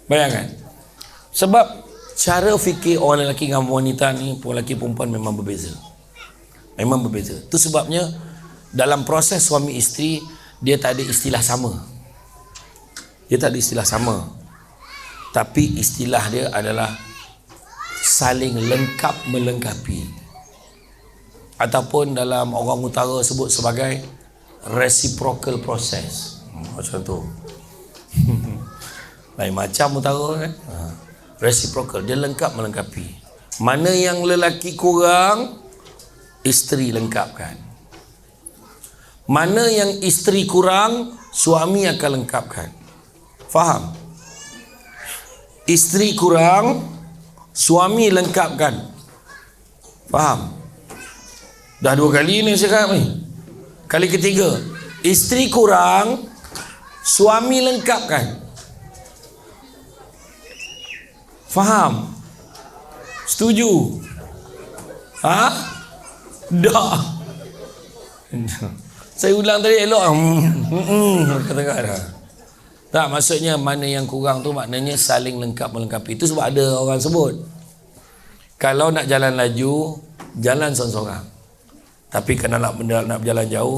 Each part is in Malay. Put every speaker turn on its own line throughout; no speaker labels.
Bayangkan. Sebab cara fikir orang lelaki dengan wanita ni, lelaki perempuan memang berbeza. Memang berbeza. Itu sebabnya dalam proses suami isteri, dia tak ada istilah sama. Dia tak ada istilah sama. Tapi istilah dia adalah saling lengkap melengkapi. Ataupun dalam orang utara sebut sebagai reciprocal process. Macam tu. Lain macam utara kan. Reciprocal, dia lengkap melengkapi. Mana yang lelaki kurang, isteri lengkapkan. Mana yang isteri kurang, suami akan lengkapkan. Faham? Isteri kurang, suami lengkapkan. Faham? Dah 2 kali ni cakap ni. Kali ketiga, isteri kurang, suami lengkapkan. Faham? Setuju? Ha? Dah. Saya ulang tadi elok. Kata-kata dah. Tak, maksudnya mana yang kurang tu maknanya saling lengkap melengkapi. Itu sebab ada orang sebut, kalau nak jalan laju, jalan seorang-seorang. Tapi kena nak berjalan jauh,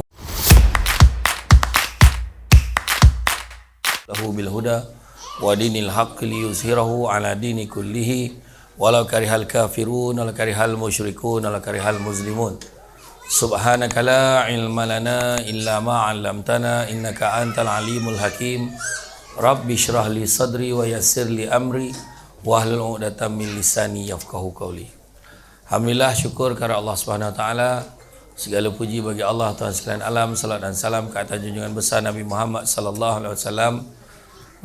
lahu bil huda wa dinil haqq liyuzhirahu ala dini kullihi walau karihal kafirun walau karihal musyrikun walau karihal muslimun. Subhanaka la ilma lana illa ma 'allamtana innaka antal alimul hakim. Rabbi shrah li sadri wa yassir li amri wahlul 'uqdatam min lisani yafqahu qawli. Alhamdulillah, syukur kepada Allah Subhanahu wa taala. Segala puji bagi Allah Tuhan sekalian alam. Salat dan salam ke atas junjungan besar Nabi Muhammad sallallahu alaihi wasallam.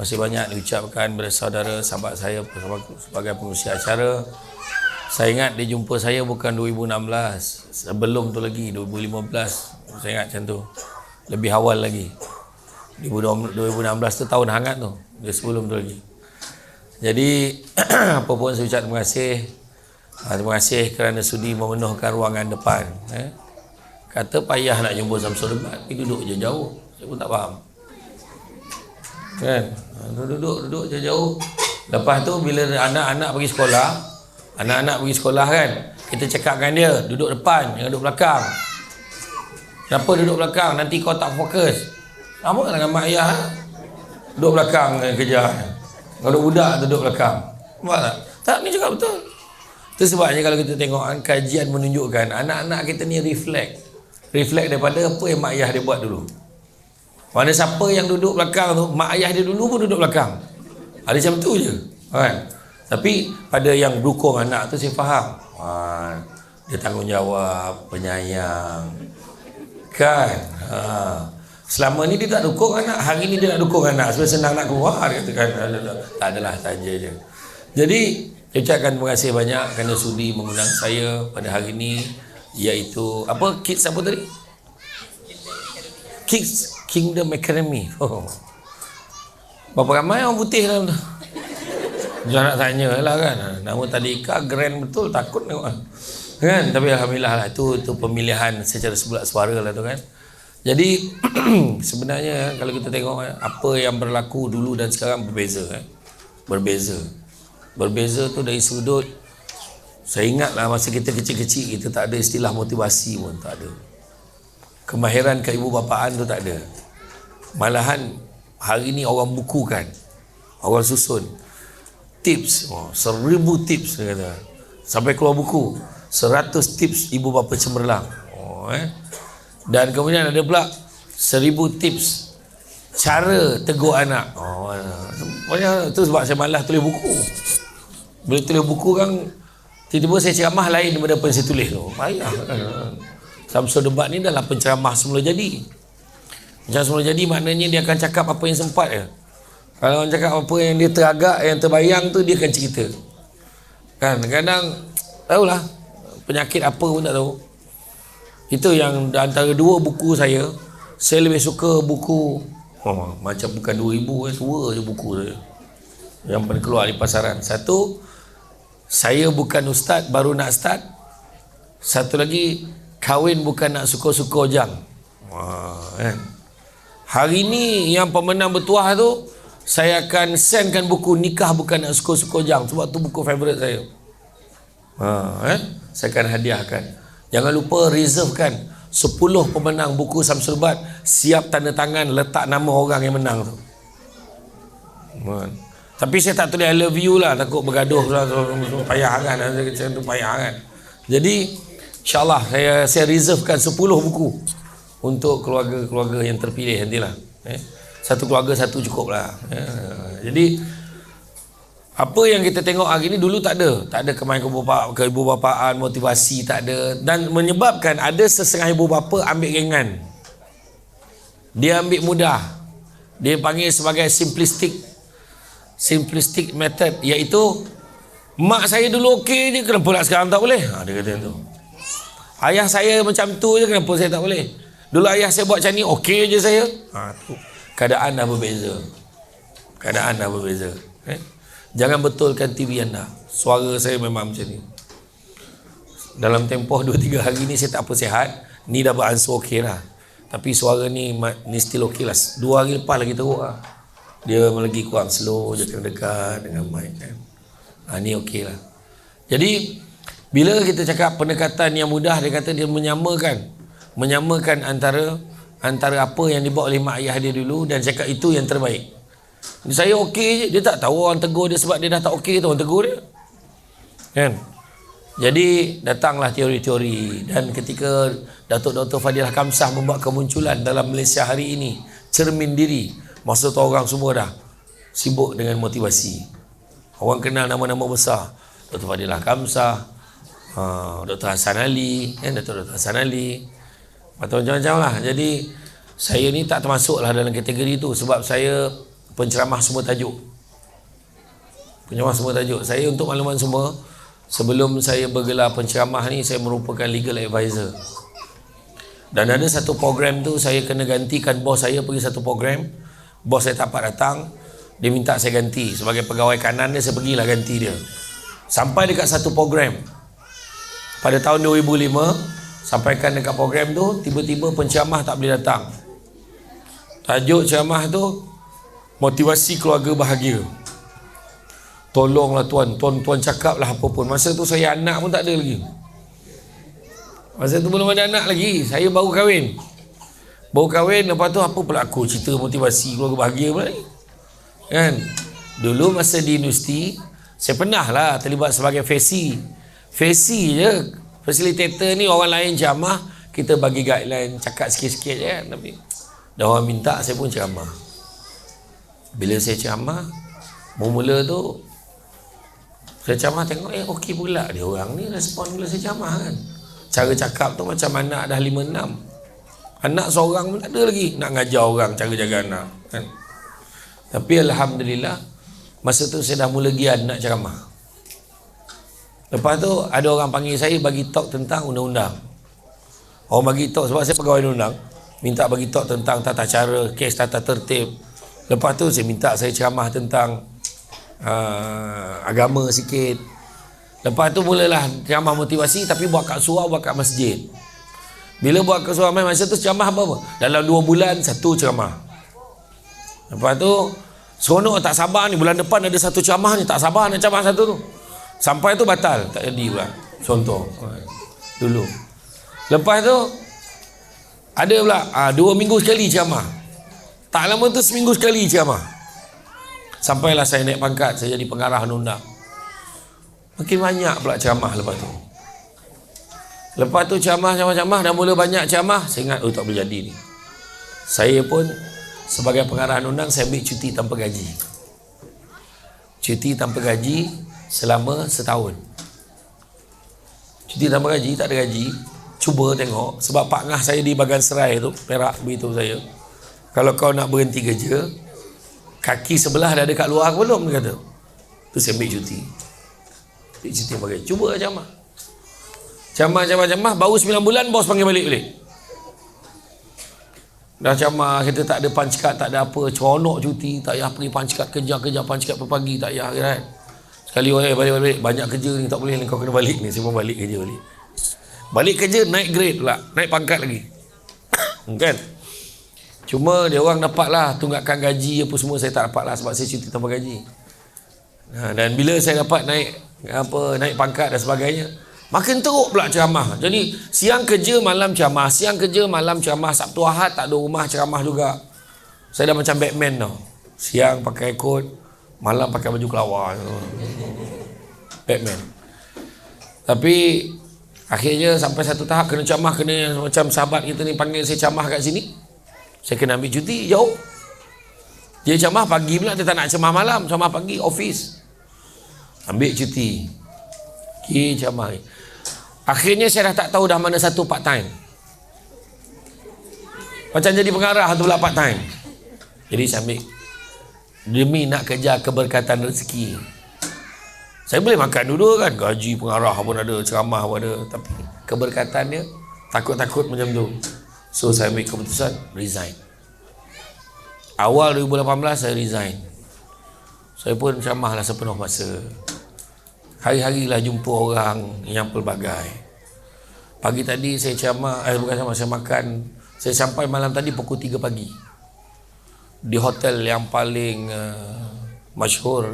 Masih banyak diucapkan kepada saudara sahabat saya sebagai pengurusi acara. Saya ingat dia jumpa saya bukan 2016, sebelum tu lagi 2015. Saya ingat macam tu. Lebih awal lagi. 2016 tu tahun hangat tu. Dia sebelum tu lagi. Jadi apa pun saya ucap terima kasih. Terima kasih kerana sudi memenuhkan ruangan depan. Kata payah nak jumpa Samsul Debat, tapi duduk je jauh. Saya pun tak faham. Kan? Duduk je jauh. Lepas tu bila anak-anak pergi sekolah kan, kita cakapkan dia duduk depan, jangan duduk belakang. Kenapa duduk belakang? Nanti kau tak fokus. Sama dengan mak ayah, duduk belakang kerja. Kalau budak tu duduk belakang. Nampak tak? Tak, ni cakap betul. Itu sebabnya kalau kita tengok kajian menunjukkan anak-anak kita ni reflect daripada apa yang mak ayah dia buat dulu. Mana siapa yang duduk belakang tu, mak ayah dia dulu pun duduk belakang. Ada macam tu je kan? Tapi pada yang dukung anak tu saya faham. Dia tanggungjawab, penyayang kan. Selama ni dia tak dukung anak, hari ni dia nak dukung anak sebab senang nak keluar, dia katakan tak adalah, saja je. Jadi saya ucapkan terima kasih banyak kerana sudi mengundang saya pada hari ini, iaitu apa, Kids apa tadi? Kids Kingdom Academy. Berapa ramai orang putih dalam tu? Jangan nak tanya lah kan. Nama tadika grand betul, takut tengok kan. Tapi alhamdulillah lah, itu pemilihan secara sebulat suara lah tu kan. Jadi sebenarnya kalau kita tengok apa yang berlaku dulu dan sekarang berbeza kan. Berbeza tu dari sudut, saya ingatlah masa kita kecil-kecil, kita tak ada istilah motivasi pun, tak ada. Kemahiran keibubapaan tu tak ada. Malahan hari ni orang bukukan, orang susun tips, 1000 tips dia kata. Sampai keluar buku 100 tips ibu bapa cemerlang. Dan kemudian ada pula 1000 tips cara tegur anak. Banyak tu sebab saya malas tulis buku. Bila tulis buku kan tiba-tiba saya ceramah lain daripada apa yang saya tulis tu. Payah kan. Samsul Debat ni adalah penceramah semula jadi. Macam semula jadi maknanya dia akan cakap apa yang sempat je. Kalau orang cakap apa yang dia teragak, yang terbayang tu, dia akan cerita. Kan, kadang tahulah penyakit apa pun tak tahu. Itu yang antara 2 buku saya lebih suka buku macam bukan 2000 tua je buku saya yang pernah keluar di pasaran. Satu, saya bukan ustaz baru nak start. Satu lagi, kahwin bukan nak suka-suka ojang. Kan? Hari ni yang pemenang bertuah tu saya akan sendkan buku Nikah Bukan Nak Suka-Suka Jang, sebab tu buku favourite saya. Saya akan hadiahkan. Jangan lupa reservekan 10 pemenang buku Samsul Bad, siap tanda tangan, letak nama orang yang menang tu. Tapi saya tak tulis I love you lah, takut bergaduh payah kan, macam tu payah kan. Jadi insyaAllah saya reservekan 10 buku untuk keluarga-keluarga yang terpilih nantilah. Satu keluarga satu cukup lah. Jadi apa yang kita tengok hari ni dulu tak ada ibu bapaan, motivasi tak ada, dan menyebabkan ada setengah ibu bapa ambil ringan, dia ambil mudah, dia panggil sebagai simplistic method, iaitu mak saya dulu okey je, kenapa nak sekarang tak boleh? Dia kata tu. Ayah saya macam tu je, kenapa saya tak boleh? Dulu ayah saya buat macam ni, okey je saya. Tu. Keadaan dah berbeza. Jangan betulkan TV anda. Suara saya memang macam ni. Dalam tempoh 2-3 hari ni saya tak apa sihat. Ni dah beransur okey lah. Tapi suara ni still okey lah. 2 hari lepas lagi teruk lah. Dia lagi kurang slow, dia kena dekat dengan mic kan. Ni okey lah. Jadi bila kita cakap pendekatan yang mudah, dia kata dia menyamakan antara apa yang dibuat oleh mak ayah dia dulu, dan cakap itu yang terbaik. Saya okey je, dia tak tahu orang tegur dia sebab dia dah tak okey tu, orang tegur dia kan. Jadi datanglah teori-teori, dan ketika Datuk Dr. Fadilah Kamsah membuat kemunculan dalam Malaysia hari ini, cermin diri, masa tu orang semua dah sibuk dengan motivasi. Orang kenal nama-nama besar, Dr. Fadilah Kamsah, Dr. Hassan Ali, Dr. Hassan Ali, atau macam-macam lah. Jadi saya ni tak termasuk lah dalam kategori tu, sebab saya penceramah semua tajuk. Saya untuk makluman semua, sebelum saya bergelar penceramah ni, saya merupakan legal advisor. Dan ada satu program tu saya kena gantikan bos saya pergi satu program. Bos saya tak dapat datang, dia minta saya ganti. Sebagai pegawai kanan dia, saya pergilah ganti dia. Sampai dekat satu program pada tahun 2005, sampaikan dekat program tu, tiba-tiba penceramah tak boleh datang. Tajuk ceramah tu motivasi keluarga bahagia. Tolonglah tuan cakaplah apa pun. Masa tu saya anak pun tak ada lagi. Masa tu belum ada anak lagi. Saya baru kahwin. Lepas tu apa pula aku cerita motivasi keluarga bahagia pula ni kan. Dulu masa di universiti, saya pernah lah terlibat sebagai FACI je, facilitator ni. Orang lain ceramah, kita bagi guideline, cakap sikit-sikit je kan. Tapi dah orang minta, saya pun ceramah. Bila saya ceramah, mula tu saya ceramah tengok okey pula dia orang ni respon bila saya ceramah kan. Cara cakap tu macam anak dah 5-6. Anak seorang pun tak ada lagi nak ngajar orang cara jaga anak kan. Tapi alhamdulillah masa tu saya dah mula gian nak ceramah. Lepas tu ada orang panggil saya bagi talk tentang undang-undang. Orang bagi talk sebab saya pegawai undang, minta bagi talk tentang tata cara, kes tata tertib. Lepas tu saya minta saya ceramah tentang agama sikit. Lepas tu mulalah ceramah motivasi, tapi buat kat surau, buat kat masjid. Bila buat kat surau, masa tu ceramah apa? Dalam 2 bulan satu ceramah. Lepas tu seronok, tak sabar ni, bulan depan ada satu ceramah ni, tak sabar nak ceramah satu tu. Sampai tu batal, tak jadi pula. Contoh dulu. Lepas tu ada pula 2 minggu sekali ceramah. Tak lama tu seminggu sekali ceramah. Sampailah saya naik pangkat, saya jadi pengarah undang. Makin banyak pula ceramah lepas tu. Lepas tu ceramah, dah mula banyak ceramah, saya ingat tak boleh jadi ni. Saya pun sebagai pengarah undang, saya ambil cuti tanpa gaji. Cuti tanpa gaji selama setahun. Cuti tanpa gaji, tak ada gaji. Cuba tengok, sebab Pak Ngah saya di Bagan Serai tu, Perak, beritahu saya, kalau kau nak berhenti kerja, kaki sebelah dah ada kat luar ke belum, dia kata. Tu saya ambil cuti. Cuti pakai. Cuba ceramah. Ceramah, baru 9 bulan bos panggil balik. Dah ceramah, kita tak ada punch card, tak ada apa, ceronok cuti, tak payah pergi punch card, kerja punch card pagi, tak payah kan. Sekali balik, banyak kerja ni, tak boleh ni, kau kena balik ni. Saya pun balik kerja balik. Balik kerja, naik grade pula, naik pangkat lagi. Kan? Cuma dia orang dapat lah tunggakan gaji apa semua, saya tak dapat lah sebab saya cuti tanpa gaji. Dan bila saya dapat naik pangkat dan sebagainya, makin teruk pula ceramah. Jadi siang kerja malam ceramah, siang kerja malam ceramah, Sabtu Ahad tak ada rumah ceramah juga. Saya dah macam Batman tau. Siang pakai kot, malam pakai baju kelawar. Batman. Tapi akhirnya sampai satu tahap kena ceramah, kena macam sahabat kita ni panggil saya ceramah kat sini. Saya kena ambil cuti jauh. Dia ceramah pagi pula, dia tak nak ceramah malam, ceramah pagi office. Ambil cuti. Pergi ceramah. Akhirnya saya dah tak tahu dah mana satu part time. Macam jadi pengarah tu pula part time. Jadi saya ambil demi nak kejar keberkatan rezeki. Saya boleh makan dulu kan, gaji pengarah pun ada, ceramah pun ada, tapi keberkatan dia takut-takut macam tu. So saya ambil keputusan resign. Awal 2018 saya resign. Saya pun ceramah lah sepenuh masa. Hari-hari lah jumpa orang yang pelbagai. Pagi tadi saya ceramah, bukan ceramah, saya makan. Saya sampai malam tadi pukul 3 pagi di hotel yang paling masyhur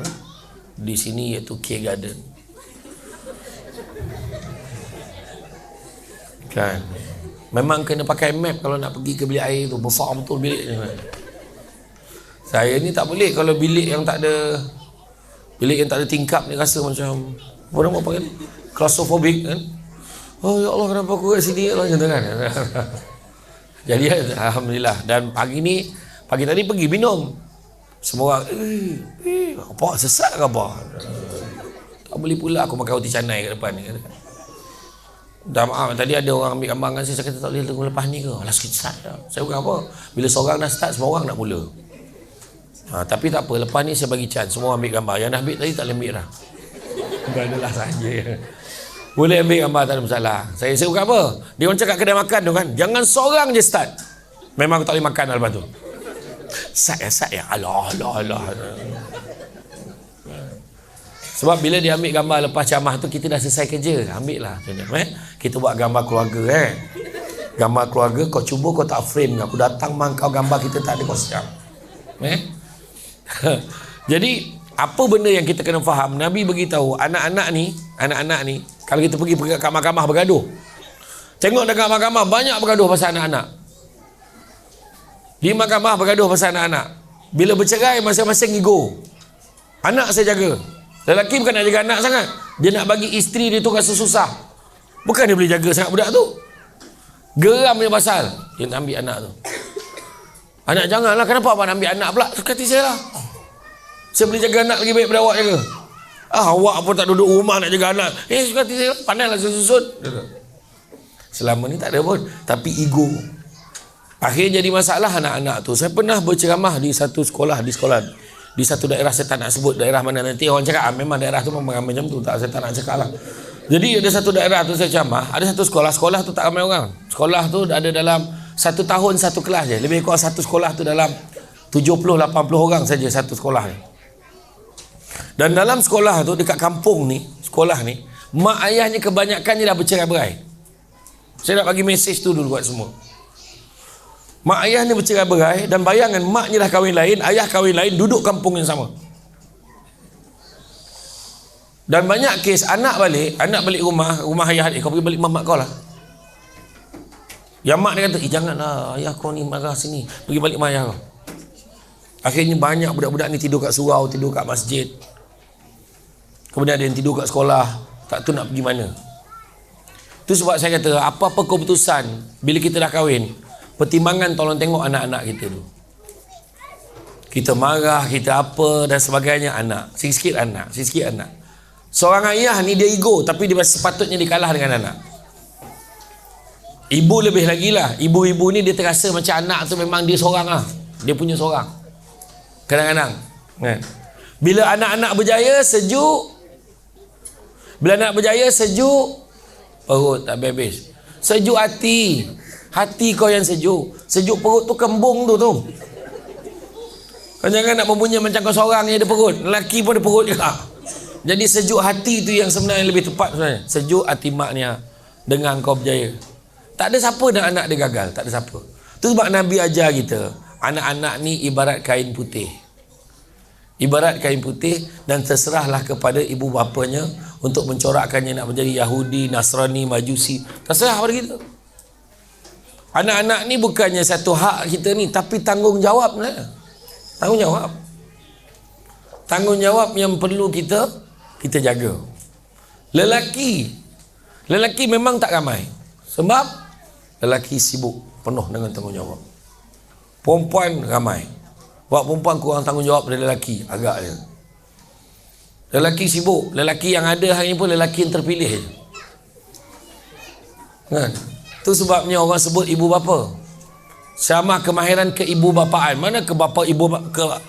di sini, iaitu K Garden. Kan? Memang kena pakai map kalau nak pergi ke bilik air tu. Besar betul bilik ni. Saya ni tak boleh kalau bilik yang tak ada tingkap ni, rasa macam orang apa kan? Claustrophobic kan? Oh ya Allah, kenapa aku kat sini Allah, macam tu kan? Jadi alhamdulillah. Dan pagi tadi pergi minum. Semua orang apa sesat ke apa? Tak boleh pula aku makan roti canai kat depan ni. Dah maaf, tadi ada orang ambil gambar dengan saya kata tak boleh tunggu lepas ni ke? Alah sikit start dah. Saya bukan apa, bila seorang dah start semua orang nak mula. Tapi tak apa, lepas ni saya bagi chance semua ambil gambar. Yang dah ambil tadi tak boleh ambil dah. Bukan adalah saja. Boleh ambil gambar, tak ada masalah. Saya bukan apa, dia orang cakap kedai makan tu kan, jangan seorang je start. Memang aku tak boleh makan dah lepas tu. Sat ya. Alah. Sebab bila dia ambil gambar lepas ceramah tu, kita dah selesai kerja, ambil lah. Kita buat gambar keluarga gambar keluarga, kau cuba kau tak frame, aku datang mang kau gambar kita tak ada, kau siap. Jadi apa benda yang kita kena faham, Nabi beritahu anak-anak ni kalau kita pergi kat mahkamah bergaduh, tengok dekat mahkamah banyak bergaduh pasal anak-anak. Di mahkamah bergaduh pasal anak-anak, bila bercerai masing-masing ego. Anak saya jaga, lelaki bukan nak jaga anak sangat, dia nak bagi isteri dia tu rasa susah, bukan dia boleh jaga sangat budak tu. Geram punya pasal dia nak ambil anak tu. Anak janganlah, kenapa abang nak ambil anak pula? Suka hati saya lah, saya boleh jaga anak lagi baik daripada awak jaga. Awak pun tak duduk rumah nak jaga anak. Suka hati saya, pandailah susun. Selama ni tak ada pun, tapi ego akhirnya jadi masalah anak-anak tu. Saya pernah berceramah di satu sekolah, di satu daerah, saya tak nak sebut daerah mana, nanti orang cakap memang daerah tu memang macam tu, saya tak nak cakap lah. Jadi ada satu daerah tu saya ceramah, ada satu sekolah tu tak ramai orang. Sekolah tu ada dalam satu tahun satu kelas je, lebih kurang satu sekolah tu dalam 70-80 orang saja satu sekolah ni. Dan dalam sekolah tu, dekat kampung ni, sekolah ni, mak ayahnya kebanyakannya dah bercerai-berai. Saya nak bagi mesej tu dulu buat semua. Mak ayah ni bercerai-berai, dan bayangan maknya dah kahwin lain, ayah kahwin lain, duduk kampung yang sama. Dan banyak kes anak balik rumah ayah dia, kau pergi balik mak kau lah. Yang mak dia kata, janganlah ayah kau ni marah sini, pergi balik mak ayah kau. Akhirnya banyak budak-budak ni tidur kat surau, tidur kat masjid. Kemudian ada yang tidur kat sekolah, tak tahu nak pergi mana. Itu sebab saya kata, apa-apa keputusan bila kita dah kahwin, pertimbangan tolong tengok anak-anak kita tu. Kita marah, kita apa dan sebagainya, anak. Sikit-sikit anak. Seorang ayah ni dia ego, tapi dia sepatutnya dikalah dengan anak. Ibu lebih lagi lah. Ibu-ibu ni dia terasa macam anak tu memang dia seorang lah. Dia punya seorang. Kadang-kadang. Bila anak-anak berjaya, sejuk. Bila anak berjaya, sejuk. Perut tak habis. Sejuk hati. Hati kau yang sejuk. Sejuk perut tu kembung tu. Kau jangan nak mempunyai macam kau seorang yang ada perut. Lelaki pun ada perut juga. Jadi sejuk hati tu yang sebenarnya lebih tepat sebenarnya. Sejuk hati maknya dengan kau berjaya. Tak ada siapa nak anak dia gagal. Tak ada siapa. Tu sebab Nabi ajar kita. anak-anak ni ibarat kain putih. Ibarat kain putih, dan terserahlah kepada ibu bapanya untuk mencorakkannya nak menjadi Yahudi, Nasrani, Majusi. Terserah pada kita. Anak-anak ni bukannya satu hak kita ni, tapi tanggungjawab lah. Tanggungjawab. Tanggungjawab yang perlu kita jaga. Lelaki memang tak ramai. Sebab lelaki sibuk, penuh dengan tanggungjawab. Perempuan ramai. Buat perempuan kurang tanggungjawab dari lelaki agaknya. Lelaki sibuk. Lelaki yang ada hari ni pun lelaki yang terpilih je. Kan? Tu sebabnya orang sebut ibu bapa. Ceramah kemahiran ke ibu bapaan. Mana ke bapa ibu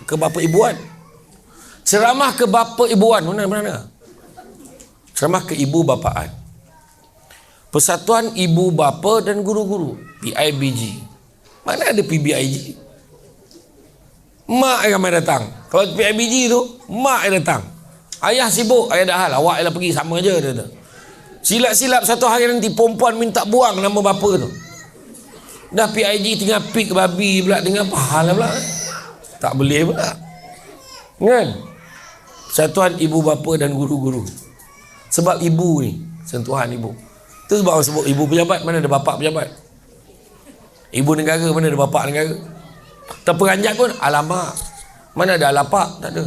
ke bapa ibuan? Ceramah ke bapa ibuan mana? Ceramah ke ibu bapaan. Persatuan Ibu Bapa dan Guru-Guru, PIBG. Mana ada PBIG? Mak yang ramai datang. Kalau PIBG tu, mak yang datang. Ayah sibuk, ayah dah hal, awak yang pergi sama je. Dia. Silap-silap satu hari nanti perempuan minta buang nama bapa tu. Dah PIG tinggal pik babi pula, tinggal pahala pula. Tak boleh pula. Kan? Persatuan Ibu Bapa dan Guru-Guru. Sebab ibu ni, sentuhan ibu. Itu sebab orang sebut ibu pejabat, mana ada bapak pejabat. Ibu negara, mana ada bapak negara. Terperanjat pun alamak, mana ada alapak, tak ada.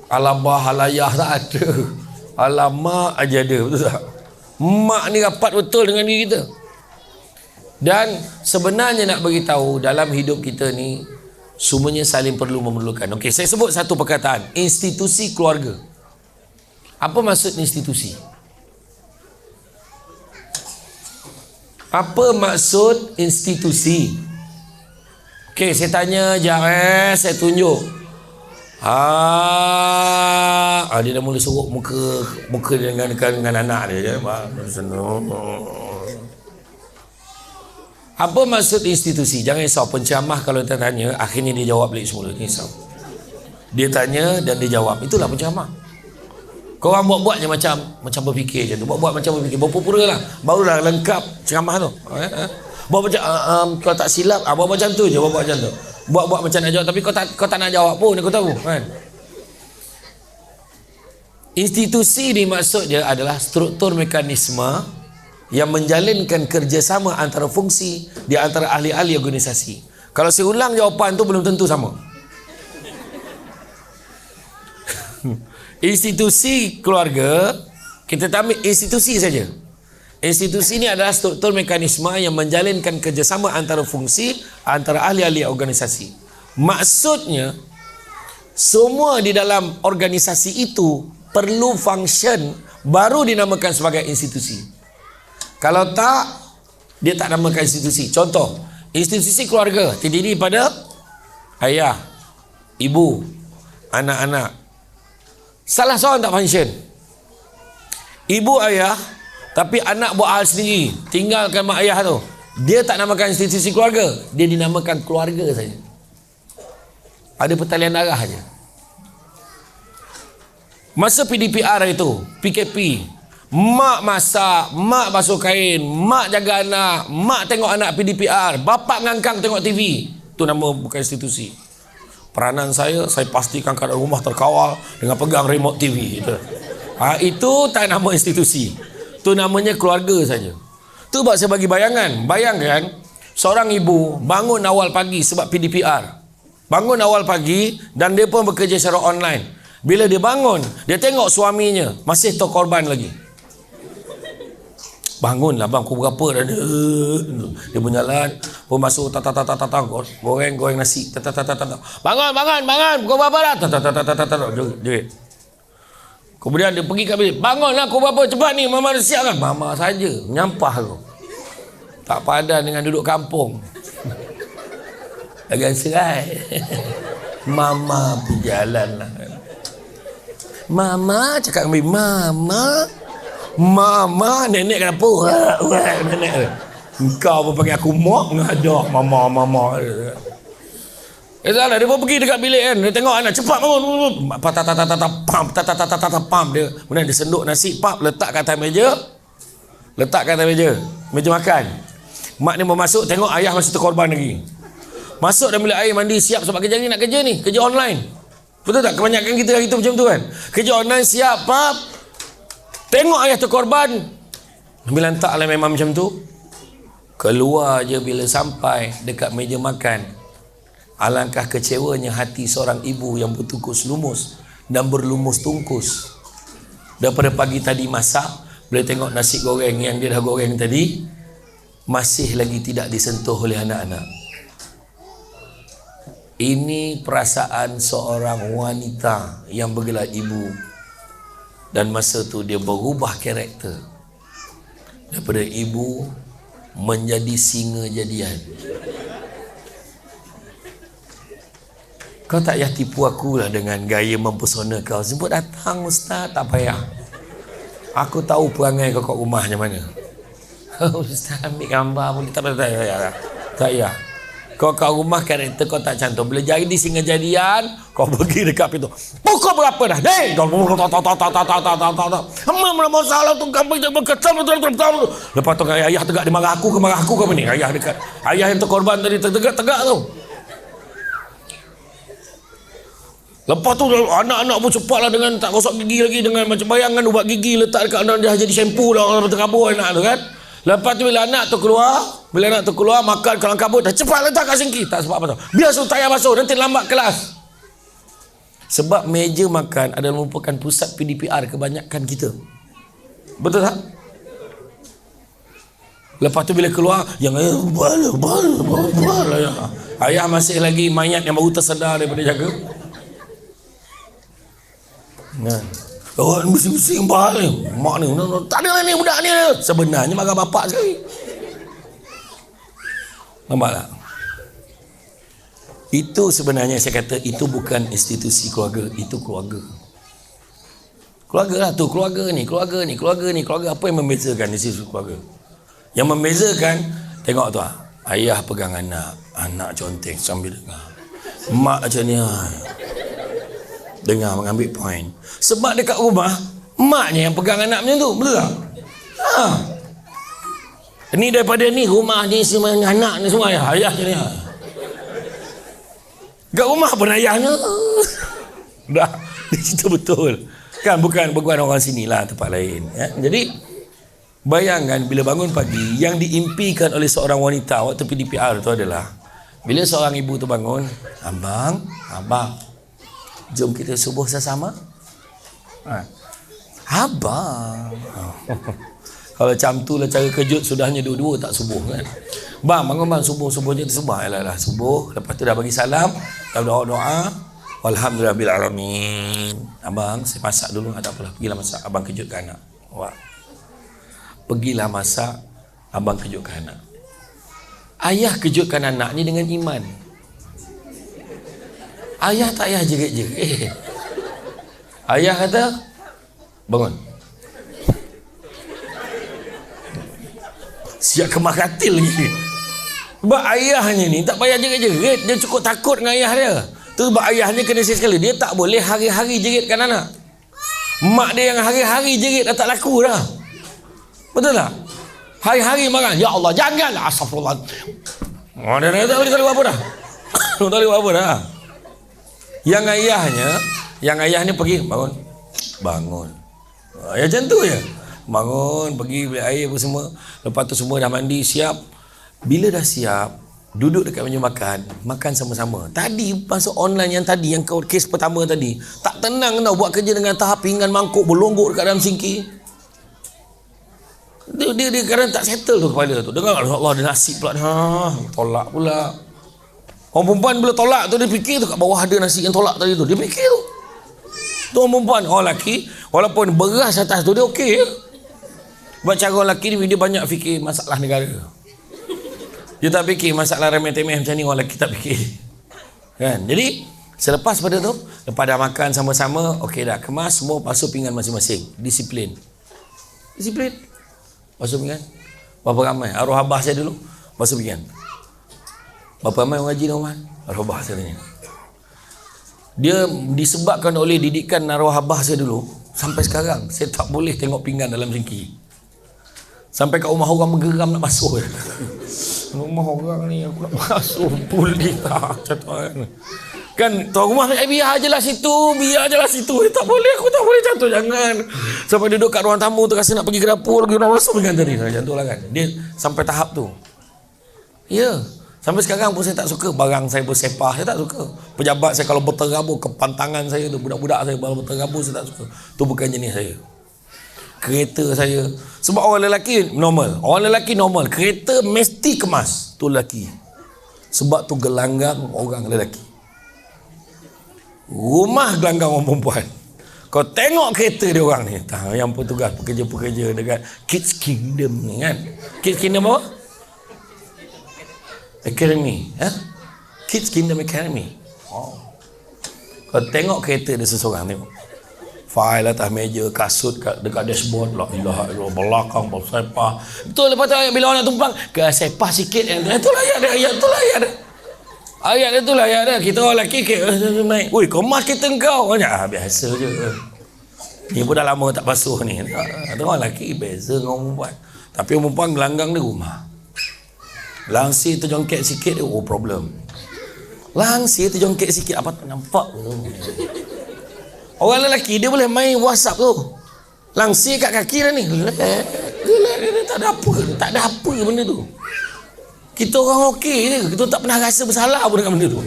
Alabah, halayah tak ada. Alamak aja ada, betul tak? Mak ni rapat betul dengan diri kita. Dan sebenarnya nak beritahu, dalam hidup kita ni semuanya saling perlu memerlukan. Okey, saya sebut satu perkataan, institusi keluarga. Apa maksud institusi? Apa maksud institusi? Okey, saya tanya jap, saya tunjuk. Dia dah mula sorok muka dia dengan anak dia. Apa maksud institusi? Jangan risau, penceramah kalau dia tanya, akhirnya dia jawab balik semula. Jangan risau. Dia tanya dan dia jawab. Itulah penceramah. Korang buat-buat je macam berfikir je tu. Buat-buat macam berfikir. Berpura-pura lah. Barulah lengkap ceramah tu. Buat macam, kau tak silap, buat macam tu je. Buat macam tu. Buat macam nak jawab. Tapi kau tak nak jawab pun, aku tahu. Kan? Institusi ni maksud dia adalah struktur mekanisme yang menjalinkan kerjasama antara fungsi di antara ahli-ahli organisasi. Kalau saya ulang jawapan tu belum tentu sama. Institusi keluarga, kita ambil institusi saja. Institusi ini adalah struktur mekanisme yang menjalinkan kerjasama antara fungsi antara ahli-ahli organisasi. Maksudnya, semua di dalam organisasi itu perlu function, baru dinamakan sebagai institusi. Kalau tak, dia tak namakan institusi. Contoh, institusi keluarga terdiri pada ayah, ibu, anak-anak. Salah seorang tak function. Ibu ayah, tapi anak buat hal sendiri, tinggalkan mak ayah tu. Dia tak namakan institusi keluarga, dia dinamakan keluarga saja. Ada pertalian darah saja. Masa PDPR itu, PKP, mak masak, mak basuh kain, mak jaga anak, mak tengok anak PDPR, bapak ngangkang tengok TV. Itu nama bukan institusi. Peranan saya pastikan keadaan rumah terkawal dengan pegang remote TV. Itu tak nama institusi. Itu namanya keluarga saja. Itu buat saya bagi bayangan. Bayangkan seorang ibu bangun awal pagi sebab PDPR. Bangun awal pagi dan dia pun bekerja secara online. Bila dia bangun, dia tengok suaminya masih terkorban lagi. Bangunlah bang, pukul berapa dah dia berjalan, pun masuk goreng nasi, bangun, pukul berapa dah, dia. Kemudian dia pergi kat bilik, bangunlah pukul berapa, cepat ni, mama dah siap kan? Mama saja menyampah tu, tak padan dengan duduk kampung. Agak serai. Mama berjalan lah. Mama cakap dengan Mama, nenek kenapa? Nenek. Engkau pun panggil aku mak, ngadah mama. Salah, dia pun pergi dekat bilik kan. Dia tengok anak, cepat bangun. Pam. Dia, kemudian dia senduk nasi, letak kat atas meja. Meja makan. Mak ni mau masuk, tengok ayah masih terkorban lagi. Masuk dalam bilik air, mandi, siap sebab kerja ni nak kerja ni, kerja online. Betul tak? Kebanyakan kita hari tu macam tu kan. Kerja online siap, pap. Tengok ayah tu korban. Bila hantarlah memang macam tu. Keluar je bila sampai dekat meja makan. Alangkah kecewanya hati seorang ibu yang bertungkus lumus dan berlumus tungkus. Daripada pagi tadi masak, boleh tengok nasi goreng yang dia dah goreng tadi masih lagi tidak disentuh oleh anak-anak. Ini perasaan seorang wanita yang bergelar ibu. Dan masa tu dia berubah karakter. Daripada ibu menjadi singa jadian. Kau tak payah tipu aku lah dengan gaya mempesona kau. Sebut datang ustaz, tak payah. Aku tahu perangai kau kat rumah macam mana. Ustaz ambil gambar boleh, tak payah. Tak payah. Kau kat rumah karakter kau tak cantum. Bila jadi singa jadian, kau pergi dekat pintu. Pukul berapa dah? Deng! Mana masalah tu kambing tak berketam. Lepas tu ayah tegak dia marah aku ke apa ni? Ayah dekat. Ayah yang terkorban tadi tegak tu. Lepas tu anak-anak pun cepatlah dengan tak gosok gigi lagi, dengan macam bayangan ubat gigi letak dekat anak dia jadi shampoo dah terkabur anak tu kan. Lepas tu bila anak tu keluar, makan kalau kabut dah cepat letak kat sinki. Tak sebab apa tau. Biar suruh tayar basuh, nanti lambat kelas. Sebab meja makan adalah merupakan pusat PDPR kebanyakan kita. Betul tak? Lepas tu bila keluar, yang bala. Ayah masih lagi mayat yang baru tersedar daripada jaga. Nah. Oh, bising-bising bahal ni. Mak ni, tak ada lah ni budak ni. Sebenarnya marah bapak sekali. Nampak tak? Itu sebenarnya saya kata, itu bukan institusi keluarga, itu keluarga. Keluarga lah tu, keluarga ni. Keluarga apa yang membezakan institusi keluarga? Yang membezakan, tengok tu lah. Ayah pegang anak conteng sambil dengar. Mak macam ni dengar mengambil poin. Sebab dekat rumah maknya yang pegang anak macam tu, betul tak? Ni daripada ni rumah ni semua anak ni semua ayah macam ni. Kat rumah pun ayahnya dah cerita betul kan, bukan orang sini lah, tempat lain ya. Jadi bayangkan bila bangun pagi, yang diimpikan oleh seorang wanita waktu PDPR tu adalah bila seorang ibu tu bangun, abang jom kita subuh sesama. Abang. Kalau macam tu lah cara kejut, sudahnya dua-dua tak subuh kan. Bang, bangun bang, subuh je tersebah. Yalah subuh, lepas tu dah bagi salam, dah doa. Alhamdulillah alamin. Abang, saya masak dulu, tak apalah. Pergilah masak, abang kejutkan anak. Wah. Pergilah masak, abang kejutkan anak. Ayah kejutkan anak ni dengan iman. Ayah tak payah jerit-jerit. Ayah kata, bangun. Siap kemah katil lagi. Sebab ayahnya ni tak payah jerit-jerit. Dia cukup takut dengan ayah dia. Tu sebab ayahnya kena sekali. Dia tak boleh hari-hari jeritkan anak. Mak dia yang hari-hari jerit dah tak laku dah. Betul tak? Hari-hari marah. Ya Allah, janganlah. Astagfirullah. Dia tak boleh apa dah. Tak boleh apa dah. Yang ayahnya pergi bangun. Ya macam tu je. Bangun, pergi beli air apa semua. Lepas tu semua dah mandi, siap. Bila dah siap, duduk dekat meja makan sama-sama. Tadi masuk online yang tadi, yang kes pertama tadi, tak tenang tau buat kerja dengan tahap pinggan mangkuk berlonggok dekat dalam sinki. Dia kadang tak settle tu kepala tu. Dengar Allah ada nasi pula. Tolak pula. Orang perempuan bila tolak tu dia fikir tu kat bawah ada nasi yang tolak tadi tu. Dia fikir tu. Tu orang perempuan. Orang lelaki walaupun beras atas tu dia okey. Sebab cara orang lelaki ni dia banyak fikir masalah negara. Dia tak fikir masalah remeh-temeh macam ni, orang lelaki tak fikir. Kan? Jadi selepas pada tu, lepas dah makan sama-sama, okey dah kemas semua, basuh pinggan masing-masing. Disiplin. Basuh pinggan. Berapa ramai? Arwah abah saya dulu basuh pinggan. Berapa ramai orang haji Norman? Arwah abah saya tanya. Dia disebabkan oleh didikan arwah abah saya dulu, sampai sekarang saya tak boleh tengok pinggan dalam sinki. Sampai kat rumah orang menggeram nak basuh. Rumah orang ni aku nak masuk boleh tak kan tuan rumah biar je lah situ, tak boleh, aku tak boleh jatuh, jangan sampai duduk kat ruang tamu tu rasa nak pergi ke dapur lagi nak masuk dengan tadi jatuh lah kan. Dia sampai tahap tu sampai sekarang pun saya tak suka barang saya bersepah, saya tak suka. Pejabat saya kalau berterabur kepantangan saya tu, budak-budak saya kalau berterabur saya tak suka, tu bukan jenis saya. Kereta saya, sebab orang lelaki normal, kereta mesti kemas, tu lelaki. Sebab tu gelanggang orang lelaki, rumah gelanggang orang perempuan. Kau tengok kereta dia orang ni, yang petugas pekerja-pekerja dekat Kids Kingdom ni kan. Kids Kingdom apa? Academy, Kids Kingdom Academy. Kau tengok kereta dia seseorang, tengok fail atas meja, kasut dekat dashboard, la ilaha illallah, belakang bersepah. Betul, lepas tu bila orang nak tumpang, ke sepah sikit, itulah ayat dia. Kita orang lelaki naik, oi kau mas kereta kau, biasa je ni pun dah lama tak basuh ni. Ada orang lelaki beza dengan orang perempuan, tapi orang perempuan gelanggang dia rumah. Langsir terjongkit sikit, problem. Langsir terjongkit sikit, apa tak nampak tu. Orang lelaki dia boleh main WhatsApp tu, langsir kat kaki dah ni, tak ada apa benda tu. Kita orang okey je, kita tak pernah rasa bersalah pun dengan benda tu.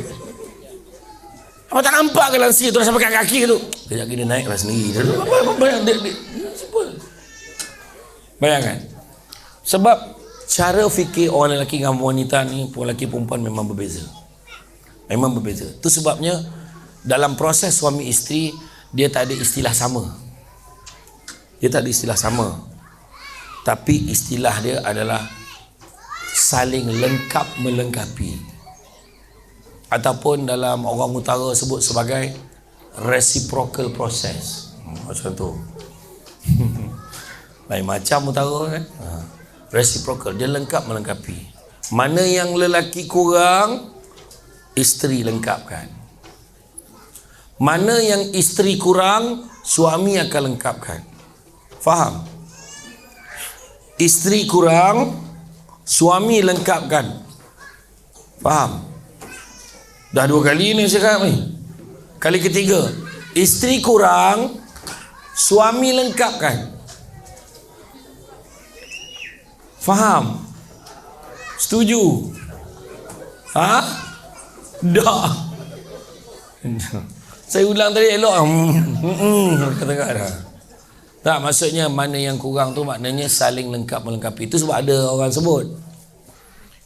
Apa tak nampak ke langsir tu dah sampai kat kaki tu, kejap lagi dia naiklah sendiri. Bayangkan, sebab cara fikir orang lelaki dengan wanita ni, lelaki perempuan memang berbeza. Tu sebabnya dalam proses suami isteri, dia tak ada istilah sama. Tapi istilah dia adalah saling lengkap melengkapi, ataupun dalam orang utara sebut sebagai reciprocal process. Macam tu. Lain macam utara kan. Reciprocal, dia lengkap melengkapi. Mana yang lelaki kurang, isteri lengkapkan. Mana yang isteri kurang, suami akan lengkapkan. Faham? Isteri kurang, suami lengkapkan. Faham? Dah 2 kali ni saya cakap ni. Kali ketiga, isteri kurang, suami lengkapkan. Faham? Setuju? Dah. Saya ulang tadi elok. Kata-kata dah. Tak, maksudnya mana yang kurang tu maknanya saling lengkap melengkapi. Itu sebab ada orang sebut,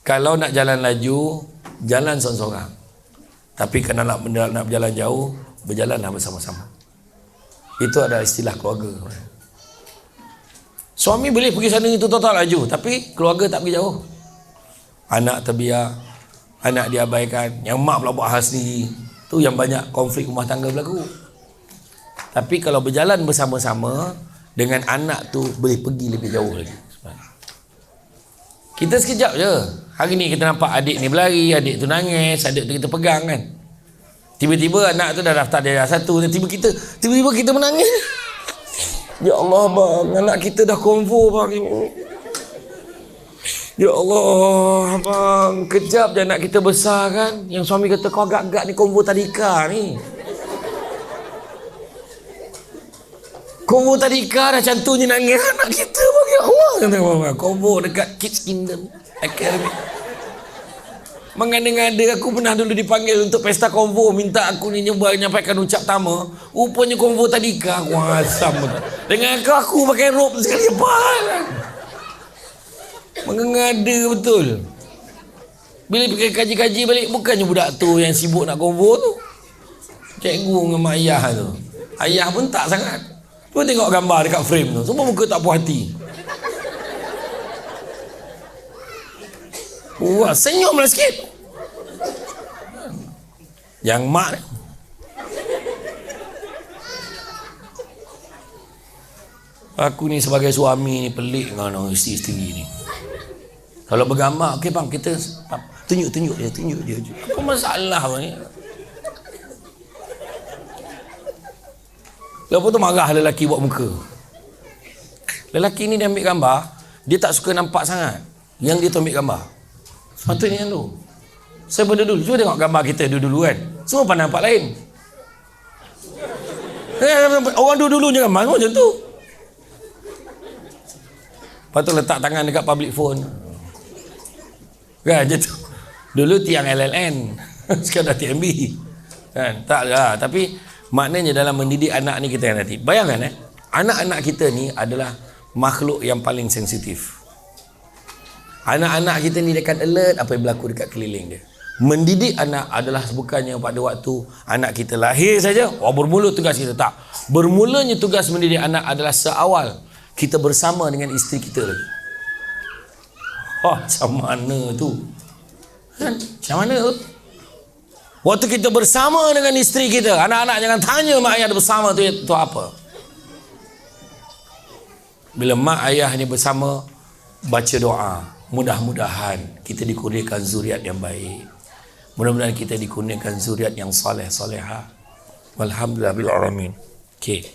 kalau nak jalan laju, jalan seorang-seorang. Tapi kalau nak berjalan jauh, berjalanlah bersama-sama. Itu adalah istilah keluarga. Suami boleh pergi sana itu total laju, tapi keluarga tak pergi jauh. Anak terbiar, anak diabaikan, yang mak pula buat hal sendiri. Tu yang banyak konflik rumah tangga berlaku. Tapi kalau berjalan bersama-sama, dengan anak tu boleh pergi lebih jauh lagi. Kita sekejap je. Hari ni kita nampak adik ni berlari, adik tu nangis, adik tu kita pegang kan. Tiba-tiba anak tu dah daftar darjah 1, tiba-tiba kita menangis. Ya Allah bang, anak kita dah konvo bang. Ya Allah bang, kejap je anak kita besar kan. Yang suami kata kau agak-agak ni konvo tadika ni. Konvo tadika dah cantunya nangis anak kita bang. Ya Allah, kata bang. Konvo dekat Kids Kingdom Academy. Mengada-ngada aku pernah dulu dipanggil untuk pesta konvo, minta aku ni nyampaikan ucap tama. Rupanya konvo tadika, aku asam. Dengan aku pakai rope sekali apaan. Mengada betul. Bila pergi kaji-kaji balik, bukannya budak tu yang sibuk nak konvo tu, cikgu dengan mak ayah tu. Ayah pun tak sangat. Tu tengok gambar dekat frame tu, semua muka tak puas hati. Wah, senyumlah sikit. Yang mak ni, aku ni sebagai suami ni pelik dengan isteri-isteri ni. Kalau bergambar, okey bang, kita tunjuk dia. Apa masalah ni? Lepas tu marah lelaki buat muka. Lelaki ni dia ambil gambar, dia tak suka nampak sangat yang dia tu ambil gambar. Sepatutnya tu. Saya berdudul. Cuba tengok gambar kita dulu kan. Semua pandang nampak lain. Orang dulu je gambar macam tu. Lepas tu letak tangan dekat public phone. Kan macam tu. Dulu tiang LLN. Sekarang dah TMB. Kan? Tak lah. Tapi maknanya dalam mendidik anak ni kita nanti. Bayangkan anak-anak kita ni adalah makhluk yang paling sensitif. Anak-anak kita ni dia akan alert apa yang berlaku dekat keliling dia. Mendidik anak adalah bukannya pada waktu anak kita lahir saja, bermula tugas kita. Tak. Bermulanya tugas mendidik anak adalah seawal kita bersama dengan isteri kita lagi. Macam mana tu? Macam mana tu? Waktu kita bersama dengan isteri kita, anak-anak jangan tanya mak ayah bersama tu apa. Bila mak ayah ni bersama, baca doa. Mudah-mudahan kita dikurniakan zuriat yang baik. Mudah-mudahan kita dikurniakan zuriat yang soleh-solehah. Alhamdulillah bil alamin. Okey.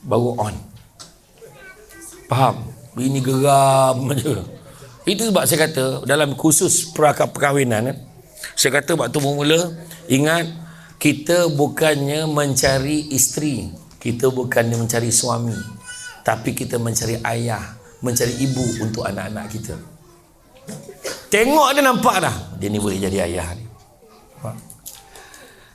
Baru on. Faham? Ini geram aja. Itu sebab saya kata dalam khusus perkahwinan, saya kata waktu bermula, ingat kita bukannya mencari isteri, kita bukannya mencari suami, tapi kita mencari ayah, mencari ibu untuk anak-anak kita. Tengok dia nampak dah, dia ni boleh jadi ayah ni.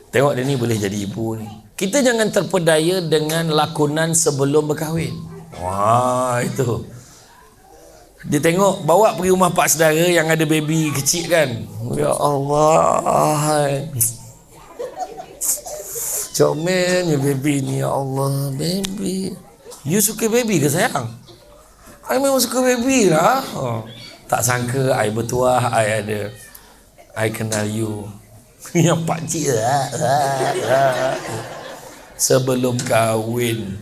Tengok dia ni boleh jadi ibu ni. Kita jangan terpedaya dengan lakonan sebelum berkahwin. Wah, itu. Dia tengok bawa pergi rumah pak saudara yang ada baby kecil kan. Ya Allah. Comelnya baby ni, ya Allah, baby. You suka baby ke sayang? I memang suka baby lah. Tak sangka I bertuah, I kenal you. Yang pakcik sebelum kahwin.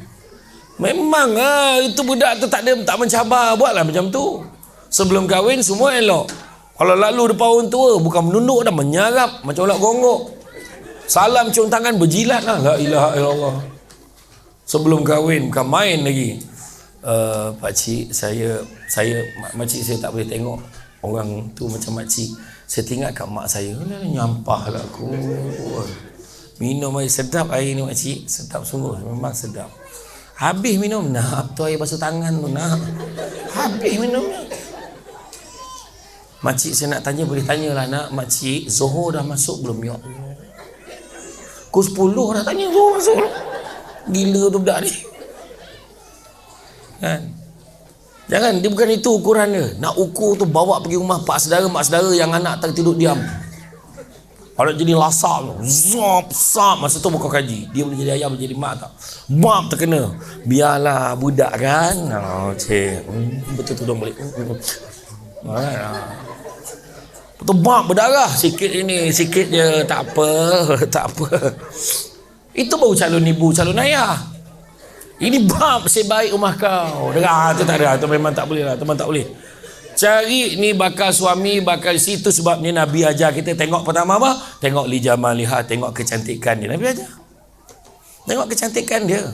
Memang itu budak tu tak mencabar. Buatlah macam tu. Sebelum kahwin semua elok. Kalau lalu depan orang tua, bukan menunduk dah, menyarap macam ulat gonggok. Salam cium tangan berjilat lah. La ilaha illallah. Sebelum kahwin bukan main lagi. Pakcik, makcik saya tak boleh tengok orang tu macam makcik. Saya tinggal kat mak saya. Nyampah lah aku. Minum air sedap air ni makcik. Sedap sungguh. Memang sedap. Habis minum. Nak tu air basuh tangan tu nak. Habis minum. Makcik saya nak tanya, boleh tanyalah nak. Makcik, Zohor dah masuk belum? Ya Allah. Pukul 10 dah tanya Zohor masuk. Gila tu budak ni. Kan? Jangan, dia bukan itu ukuran dia. Nak ukur tu bawa pergi rumah mak saudara yang anak tertidur diam. Kalau jadi lasak tu, zop, masa tu bukan kaji. Dia boleh jadi ayah, boleh jadi mak tak. Bab terkena. Biarlah budak kan. Betul tudung balik. Betul bab berdarah. Sikit ini, sikit je. Tak apa. Itu baru calon ibu, calon ayah. Ini bab sebaik rumah kau. Dengar, tu tak ada. Tu memang tak boleh lah. Teman tak boleh. Cari ni bakal suami, bakal situ sebabnya Nabi ajar kita tengok pertama apa? Tengok li jamaliha, tengok kecantikan dia. Nabi ajar. Tengok kecantikan dia.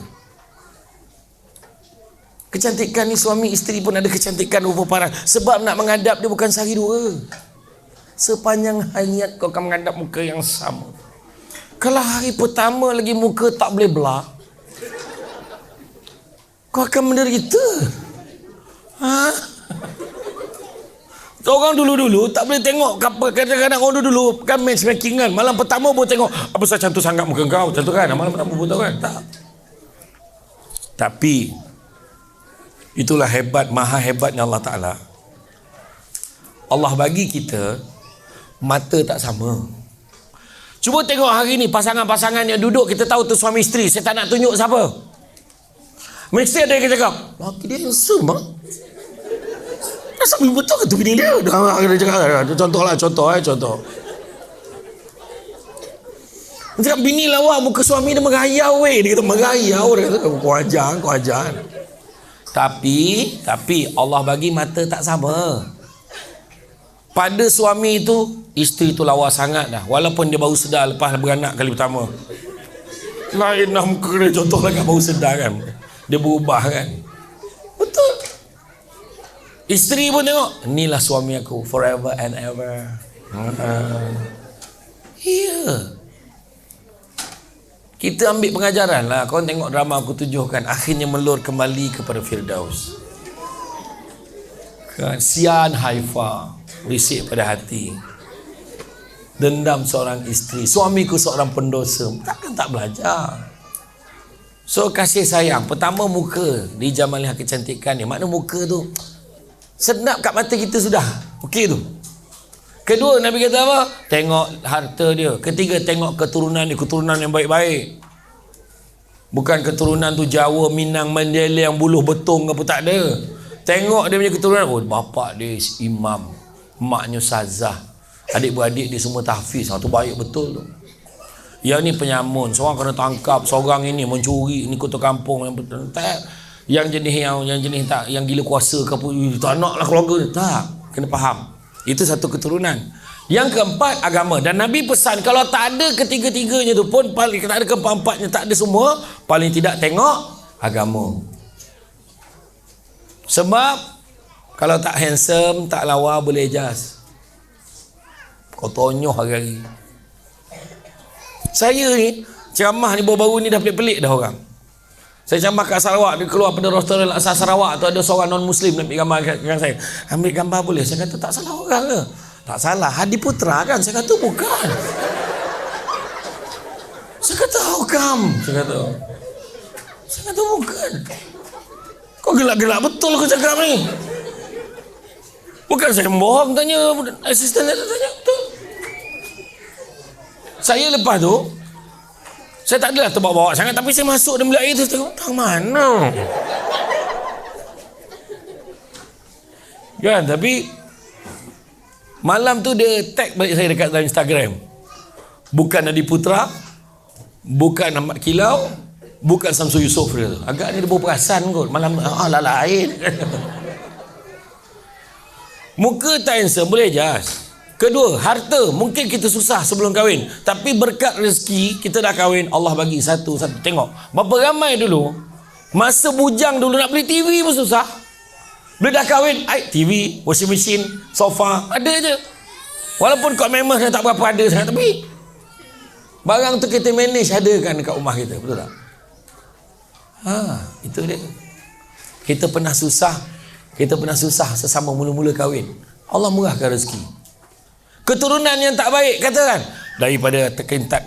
Kecantikan ni suami isteri pun ada kecantikan rupa parah. Sebab nak menghadap dia bukan sehari dua. Sepanjang hayat kau akan menghadap muka yang sama. Kalau hari pertama lagi muka tak boleh belah, kau akan menderita. Orang dulu-dulu tak boleh tengok. Kadang-kadang orang dulu kan matchmaking kan. Malam pertama pun tengok, apa saya cantik sangat muka kau. Macam tu kan. Malam pertama pun tahu kan. Tak. Tapi itulah hebat, maha hebatnya Allah Ta'ala. Allah bagi kita mata tak sama. Cuba tengok hari ni pasangan-pasangan yang duduk, kita tahu tu suami isteri. Saya tak nak tunjuk siapa. Mesti ada yang cakap, laki dia handsome bang. Rasa betul ke tu bini dia? Dia cakap, contoh. Dia cakap, bini lawa muka suami dia merayau weh. Dia kata merayau. Dia kata, kau ajar. Tapi Allah bagi mata tak sama. Pada suami itu, isteri itu lawa sangat dah. Walaupun dia baru sedar lepas beranak kali pertama. Lain lah muka dia, contoh lah kat baru sedar kan. Dia berubah kan. Betul. Isteri pun tengok, inilah suami aku forever and ever. Ya. Kita ambil pengajaran lah. Kau tengok drama Aku Tujuhkan, akhirnya melur kembali kepada Firdaus. Kasihan Haifa, risik pada hati, dendam seorang isteri, suamiku seorang pendosa, takkan tak belajar. So kasih sayang, pertama muka di Jamaliah Kecantikan ni, makna muka tu sedap kat mata kita sudah, okey tu. Kedua, Nabi kata apa? Tengok harta dia. Ketiga, tengok keturunan dia, keturunan yang baik-baik. Bukan keturunan tu Jawa, Minang, Mandela yang buluh betung apa, tak ada. Tengok dia punya keturunan. Oh, bapak dia imam, maknya ustazah, adik-beradik dia semua tahfiz. Tu baik betul tu. Yang ni penyamun, seorang kena tangkap, seorang ini mencuri, ni kota kampung yang tak. Yang jenis tak, yang gila kuasa ke apa, tak naklah keluarga dia. Tak, kena faham. Itu satu keturunan. Yang keempat, agama. Dan Nabi pesan, kalau tak ada ketiga-tiganya tu pun, paling tak ada keempat-empatnya, tak ada semua, paling tidak tengok agama. Sebab kalau tak handsome, tak lawa, boleh adjust. Kau tonyoh hari-hari. Saya ni ceramah ni baru-baru ni dah pelik-pelik dah orang. Saya ceramah kat Sarawak, dia keluar pada restoran Al-Aqsa Sarawak tu, ada seorang non-muslim nak ambil gambar dengan saya. Ambil gambar boleh? Saya kata tak salah orang ke? Tak salah, Hadi Putra kan? Saya kata bukan. Saya kata how come? Saya kata bukan. Kau gelak-gelak betul kau cakap ni. Bukan saya bohong, tanya asisten dia, tanya betul. Saya lepas tu, saya tak adalah terbawa-bawa sangat, tapi saya masuk dalam bilik air tu, tengok tang mana. Kan, tapi malam tu dia tag balik saya dekat dalam Instagram. Bukan Hadi Putra, bukan Ahmad Kilau, bukan Samsul Yusof dia tu. Agaknya dia berperasan kot. Malam lain. Muka tak handsome, boleh adjust. Kedua, harta. Mungkin kita susah sebelum kahwin, tapi berkat rezeki kita dah kahwin, Allah bagi satu. Tengok berapa ramai dulu masa bujang dulu nak beli TV pun susah. Bila dah kahwin, TV, washing machine, sofa, ada je. Walaupun kod memang tak berapa ada sangat, tapi barang tu kita manage ada kan dekat rumah kita, betul tak? Itu dia. Kita pernah susah sesama mula-mula kahwin, Allah murahkan rezeki. Keturunan yang tak baik, katakan, daripada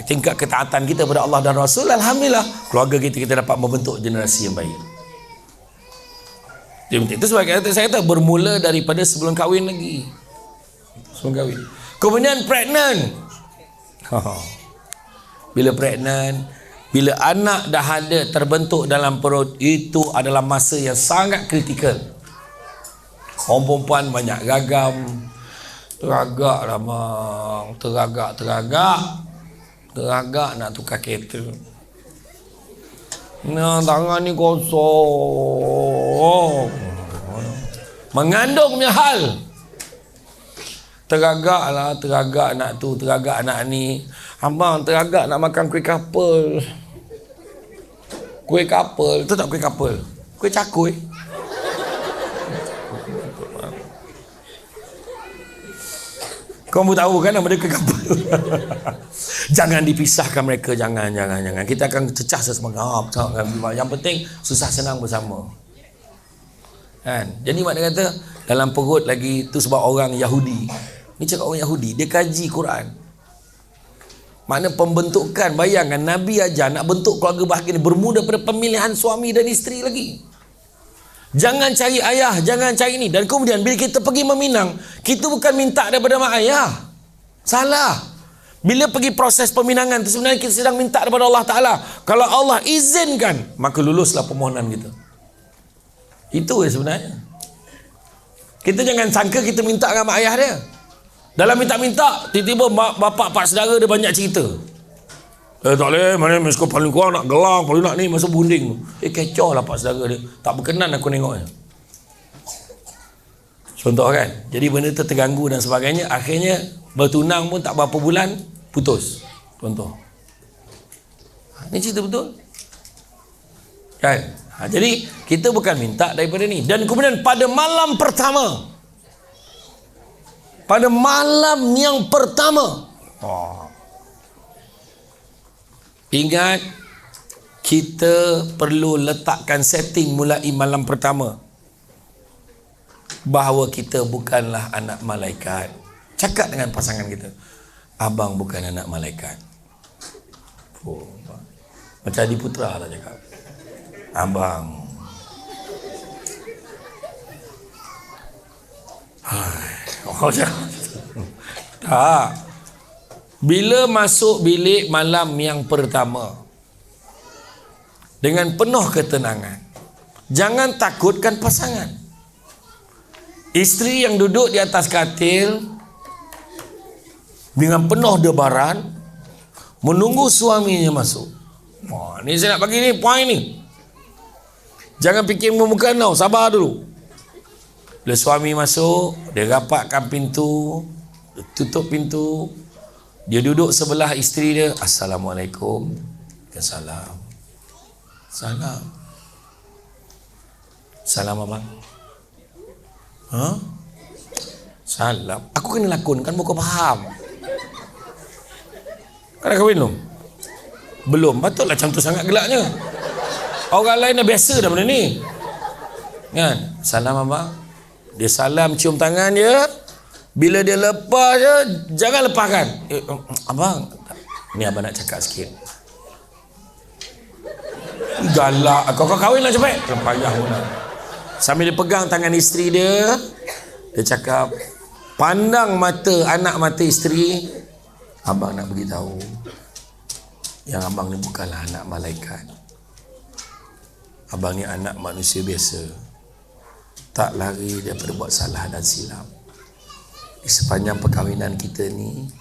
tingkat ketaatan kita pada Allah dan Rasul, alhamdulillah keluarga kita dapat membentuk generasi yang baik. Itu sebab saya kata bermula daripada sebelum kahwin lagi. Sebelum kahwin. Kemudian pregnant. Bila pregnant, bila anak dah ada terbentuk dalam perut, itu adalah masa yang sangat kritikal. Orang perempuan banyak gagam. Teragak lah bang, teragak nak tukar kereta. Nah, tangan ni kosong, mengandung punya hal. Teragak nak tu, teragak nak ni. Abang teragak nak makan kuih kapel. Kuih kapel, tu tak kuih kapel, kuih cakui. Kamu tahu kan nama dia ke kapal. Jangan dipisahkan mereka, jangan. Kita akan cecah sesama. Yang penting susah senang bersama. Kan? Jadi mak dia kata dalam perut lagi tu, sebab orang Yahudi. Ni cakap orang Yahudi, dia kaji Quran. Makna pembentukan, bayangkan Nabi ajar nak bentuk keluarga bahagia ni bermula daripada pemilihan suami dan isteri lagi. Jangan cari ayah, jangan cari ni. Dan kemudian bila kita pergi meminang, kita bukan minta daripada mak ayah. Salah. Bila pergi proses peminangan itu, sebenarnya kita sedang minta daripada Allah Ta'ala. Kalau Allah izinkan, maka luluslah permohonan kita. Itu sebenarnya. Kita jangan sangka kita minta dengan mak ayah dia. Dalam minta-minta, tiba-tiba bapak pak saudara dia banyak cerita. Tak boleh, mana mesko paling kurang nak gelang, paling nak ni, masa bunding. Kecoh lah pak saudara dia. Tak berkenan aku nengoknya. Contoh kan. Jadi benda tu terganggu dan sebagainya. Akhirnya bertunang pun tak berapa bulan, putus. Contoh. Ini cerita betul. Kan? Jadi kita bukan minta daripada ni. Dan kemudian pada malam pertama, pada malam yang pertama, ingat, kita perlu letakkan setting mulai malam pertama bahawa kita bukanlah anak malaikat. Cakap dengan pasangan kita, abang bukan anak malaikat. Macam Adi Putra lah cakap, abang. Tak. Bila masuk bilik malam yang pertama dengan penuh ketenangan, jangan takutkan pasangan. Isteri yang duduk di atas katil dengan penuh debaran menunggu suaminya masuk. Ni saya nak bagi ni poin ni. Jangan fikir memuka tau, sabar dulu. Bila suami masuk, dia rapatkan pintu, tutup pintu, dia duduk sebelah isteri dia. Assalamualaikum. Salam. Salam. Salam abang. Salam. Aku kena lakon kan, kau faham. Kau dah kahwin belum? Belum. Patutlah macam tu sangat gelaknya. Orang lain dah biasa dah benda ni kan. Salam abang. Dia salam, cium tangan dia. Bila dia lepas je, jangan lepaskan. Abang, ni abang nak cakap sikit. Galak. Kau kahwin lah cepat. Payah pun. Sambil dia pegang tangan isteri dia, dia cakap, pandang mata, anak mata isteri, abang nak beritahu yang abang ni bukanlah anak malaikat. Abang ni anak manusia biasa, tak lari daripada buat salah dan silap. Di sepanjang perkahwinan kita ni,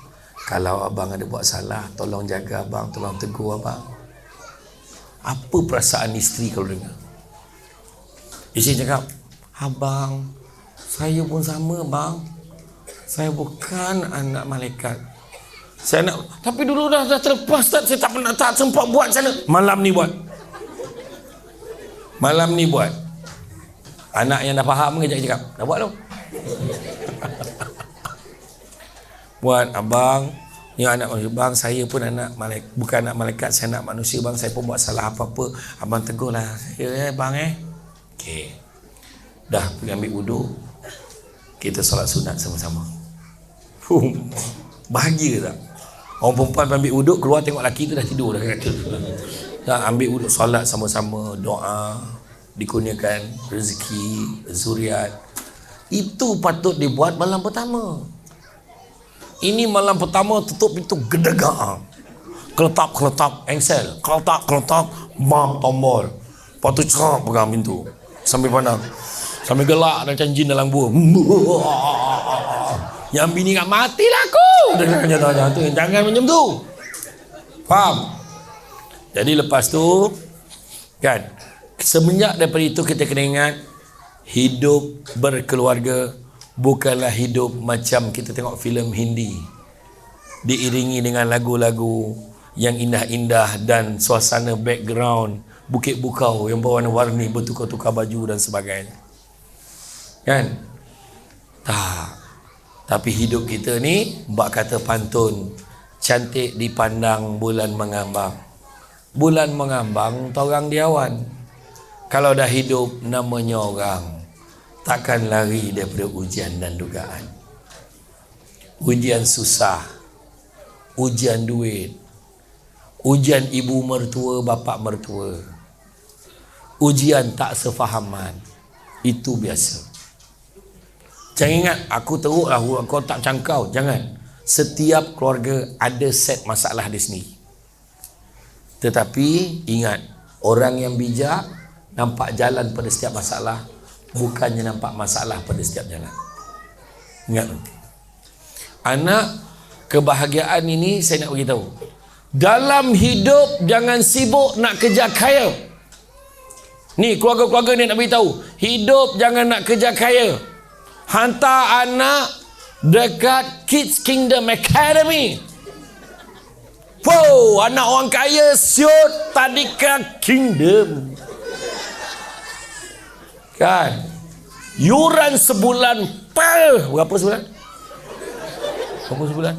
kalau abang ada buat salah, tolong jaga abang, tolong tegur abang. Apa perasaan isteri kalau dengar? Isteri cakap, abang, saya pun sama bang, saya bukan anak malaikat. Saya nak, tapi dulu dah terlepas tak, saya tak sempat buat sana. Malam ni buat. Malam ni buat. Anak yang dah faham ke cakap, dah buat tu. Buat abang, ni anak manusia. Bang, saya pun anak malaikat, bukan anak malaikat, saya anak manusia bang. Saya pun buat salah apa-apa, abang tegurlah saya bang Okey. Dah pergi ambil wuduk, kita solat sunat sama-sama. Bahagia tak? Orang perempuan ambil wuduk, keluar tengok lelaki tu dah tidur dah kata. Dah ambil wuduk, solat sama-sama, doa, dikurniakan rezeki, zuriat. Itu patut dibuat malam pertama. Ini malam pertama tutup pintu gedegak. Keletap, engsel. Keletap, bam, tombol. Lepas tu cerap pegang pintu. Sambil pandang. Sambil gelak macam jin dalam gua. Yang bini kat matilah aku. Jangan macam tu. Faham? Jadi lepas tu kan, semenjak daripada itu kita kena ingat, hidup berkeluarga bukanlah hidup macam kita tengok filem Hindi, diiringi dengan lagu-lagu yang indah-indah dan suasana background bukit bukau yang berwarna-warni, bertukar-tukar baju dan sebagainya kan. Tak. Tapi hidup kita ni, bak kata pantun, cantik dipandang bulan mengambang. Bulan mengambang, torang diawan. Kalau dah hidup namanya orang, takkan lari daripada ujian dan dugaan. Ujian susah, ujian duit, ujian ibu mertua, bapa mertua, ujian tak sefahaman, itu biasa. Jangan ingat aku teruk lah, kau tak cangkau. Jangan. Setiap keluarga ada set masalah di sini. Tetapi ingat, orang yang bijak nampak jalan pada setiap masalah, bukannya nampak masalah pada setiap jalan. Ingat. Anak, kebahagiaan ini saya nak beritahu. Dalam hidup jangan sibuk nak kejar kaya. Ni keluarga-keluarga ni nak beritahu, hidup jangan nak kejar kaya. Hantar anak dekat Kids Kingdom Academy. Wow, anak orang kaya siut Tadika Kingdom. Kan? Yuran sebulan berapa sebulan? Berapa sebulan?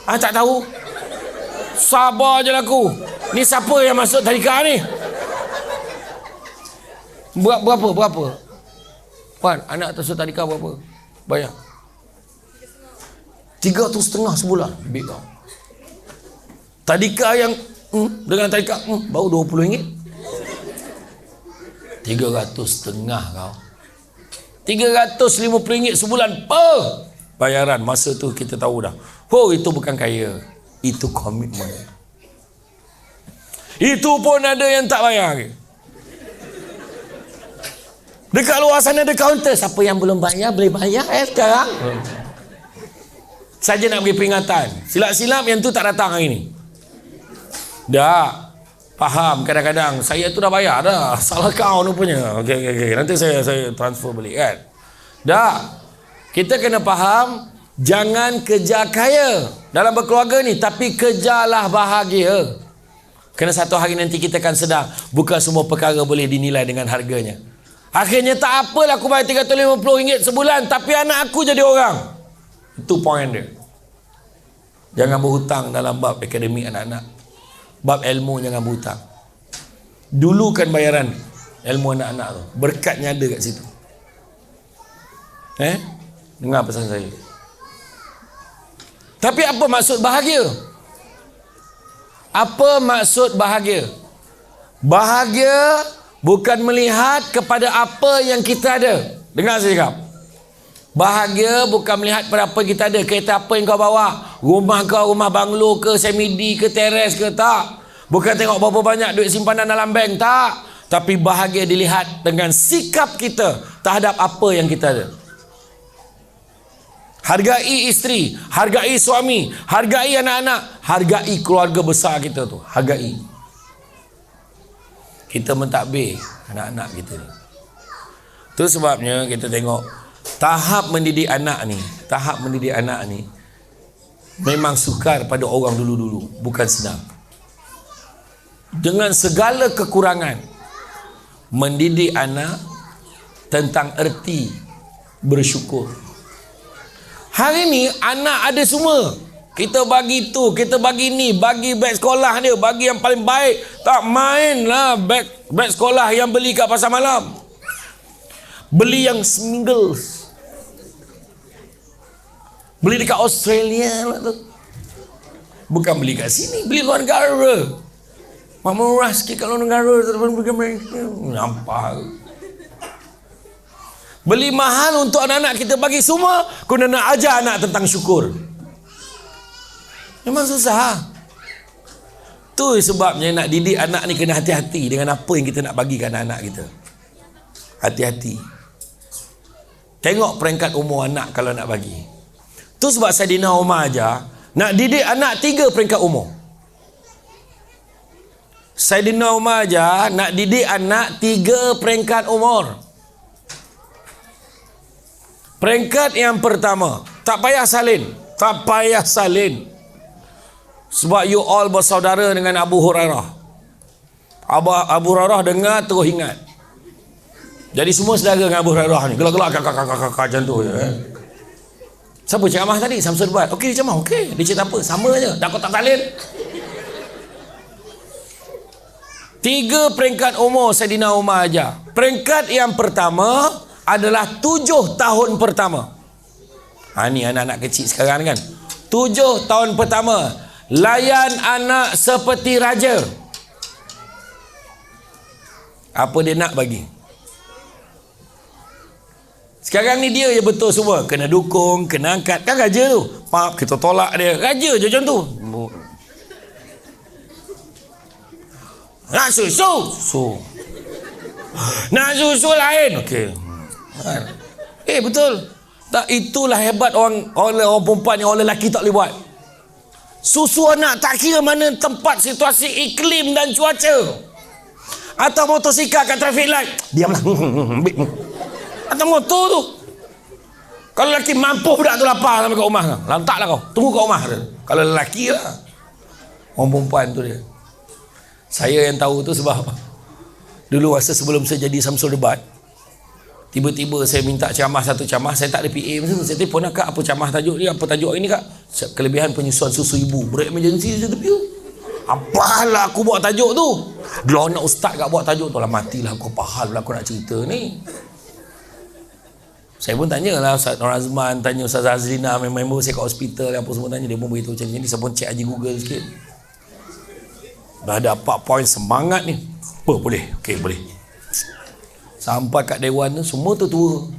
Tak tahu. Sabar je lah aku. Ni siapa yang masuk tadika ni? Berapa? Puan, anak masuk tadika berapa? Bayar 300.5 sebulan. Big tau. Tadika yang dengan tadika baru RM20. 300.5 kau. RM350 sebulan per bayaran. Masa tu kita tahu dah. Oh, itu bukan kaya. Itu komitmen. Itu pun ada yang tak bayar. Dekat luar sana ada kaunter. Siapa yang belum bayar boleh bayar sekarang. Saja nak beri peringatan. Silap-silap yang tu tak datang hari ni. Dah. Faham kadang-kadang saya tu dah bayar dah. Salah kau rupanya. Okey. Nanti saya transfer balik kan. Dah. Kita kena faham, jangan kejar kaya dalam berkeluarga ni, tapi kejarlah bahagia. Kerana satu hari nanti kita akan sedar, bukan semua perkara boleh dinilai dengan harganya. Akhirnya tak apalah aku bayar RM350 sebulan, tapi anak aku jadi orang. Itu poin dia. Jangan berhutang dalam bab akademik anak-anak. Bab ilmu jangan berhutang. Dulu kan bayaran ilmu anak-anak tu, berkatnya ada kat situ. Dengar pesan saya. Tapi apa maksud bahagia? Apa maksud bahagia? Bahagia bukan melihat kepada apa yang kita ada. Dengar saya cakap. Bahagia bukan melihat pada apa yang kita ada. Kereta apa yang kau bawa, rumah kau, rumah banglo ke, semi-D ke, teres ke, tak. Bukan tengok berapa banyak duit simpanan dalam bank, tak. Tapi bahagia dilihat dengan sikap kita terhadap apa yang kita ada. Hargai isteri, hargai suami, hargai anak-anak, hargai keluarga besar kita tu. Hargai. Kita mentadbir anak-anak kita ni. Tu sebabnya kita tengok tahap mendidik anak ni memang sukar pada orang dulu-dulu, bukan senang. Dengan segala kekurangan, mendidik anak tentang erti bersyukur. Hari ni anak ada semua. Kita bagi tu, kita bagi ni, bagi beg sekolah dia, bagi yang paling baik. Tak main lah beg sekolah yang beli kat pasar malam. Beli yang singles. Beli dekat Australia lah tu. Bukan beli kat sini, beli luar negara. Murah sikit kat luar negara. Nampak. Beli mahal untuk anak-anak kita bagi semua. Kena nak ajar anak tentang syukur. Memang susah. Tu sebabnya nak didik anak ni kena hati-hati dengan apa yang kita nak bagi ke anak-anak kita. Hati-hati. Tengok peringkat umur anak kalau nak bagi. Tu sebab Saidina Umar ajar nak didik anak 3 peringkat umur. Saidina Umar ajar nak didik anak 3 peringkat umur. Peringkat yang pertama, tak payah salin. Tak payah salin. Sebab you all bersaudara dengan Abu Hurairah. Abu Hurairah dengar terus ingat. Jadi semua saudara dengan Abu Hurairah ni. Gelak-gelak kakak macam tu je. Siapa ceramah tadi? Samsul Bat. Okey dia ceramah. Okey. Dia cerita apa? Sama je. Dah kau tak salin. 3 peringkat umur Saidina Umar ajar. Peringkat yang pertama adalah 7 tahun pertama. Ni anak-anak kecil sekarang kan. 7 tahun pertama. Layan anak seperti raja. Apa dia nak bagi? Sekarang ni dia je betul semua. Kena dukung, kena angkat. Kan raja tu. Pak, kita tolak dia. Raja je macam tu. Nak susu. Nak susu lain. Okey. Betul. Tak, itulah hebat orang perempuan yang orang lelaki tak boleh buat. Susu anak tak kira mana tempat, situasi, iklim dan cuaca. Atau motosikal kat traffic light, diamlah. Atau motor tu. Kalau lelaki mampu budak tu lapar sampai kat rumah, lantaklah kau. Tunggu kat rumah dia. Kalau lelaki lah. Orang perempuan tu dia. Saya yang tahu tu sebab Dulu masa sebelum saya jadi Samsul Debat, tiba-tiba saya minta ceramah satu ceramah, saya tak ada PA masa tu. Saya telefon lah, kak, apa ceramah tajuk ni, apa tajuk hari ni kak? Kelebihan penyusuan susu ibu, beremergency je tepi tu. Apalah aku buat tajuk tu. Dia nak ustaz kat buat tajuk tu lah, matilah kau, pahal lah aku nak cerita ni. Saya pun tanya lah Ustaz Nur Azman, tanya Ustaz Azlina, member saya kat hospital apa semua, tanya, dia pun beritahu macam ni. Saya pun check aja Google sikit, dah ada 4 poin semangat ni. Apa boleh? Okey, boleh. Sampai kat dewan tu semua tua.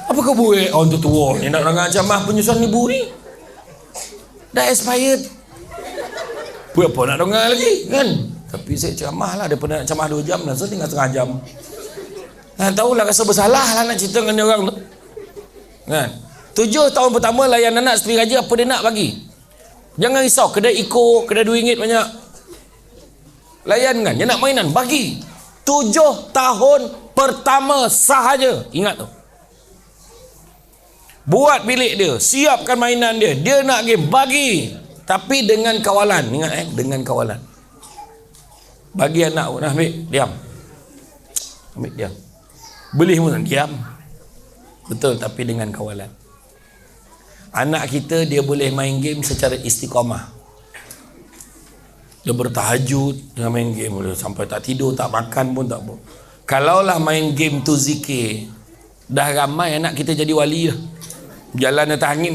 Apa kau buat? Orang tua ni nak dengar ceramah penyusuan ibu ni, dah expired. Apa nak dengar lagi kan? Tapi saya ceramah lah, daripada nak ceramah 2 jam langsung tinggal setengah jam. Tahulah rasa bersalah lah nak cerita dengan dia orang tu kan. 7 tahun pertama layan anak seperti raja, apa dia nak bagi? Jangan risau, kedai Iko, kedai RM2 banyak, layan kan. Dia nak mainan, bagi. 7 tahun pertama sahaja, ingat tu. Buat bilik dia, siapkan mainan dia, dia nak game, bagi. Tapi dengan kawalan, ingat dengan kawalan. Bagi anak pun, ambil, diam. Ambil, diam. Beli pun, diam. Betul, tapi dengan kawalan. Anak kita dia boleh main game secara istiqamah. Dia bertahajud, dia main game dia sampai tak tidur, tak makan pun tak apa. Kalaulah main game tu zikir, dah ramai anak kita jadi wali dah. Jalan atas angin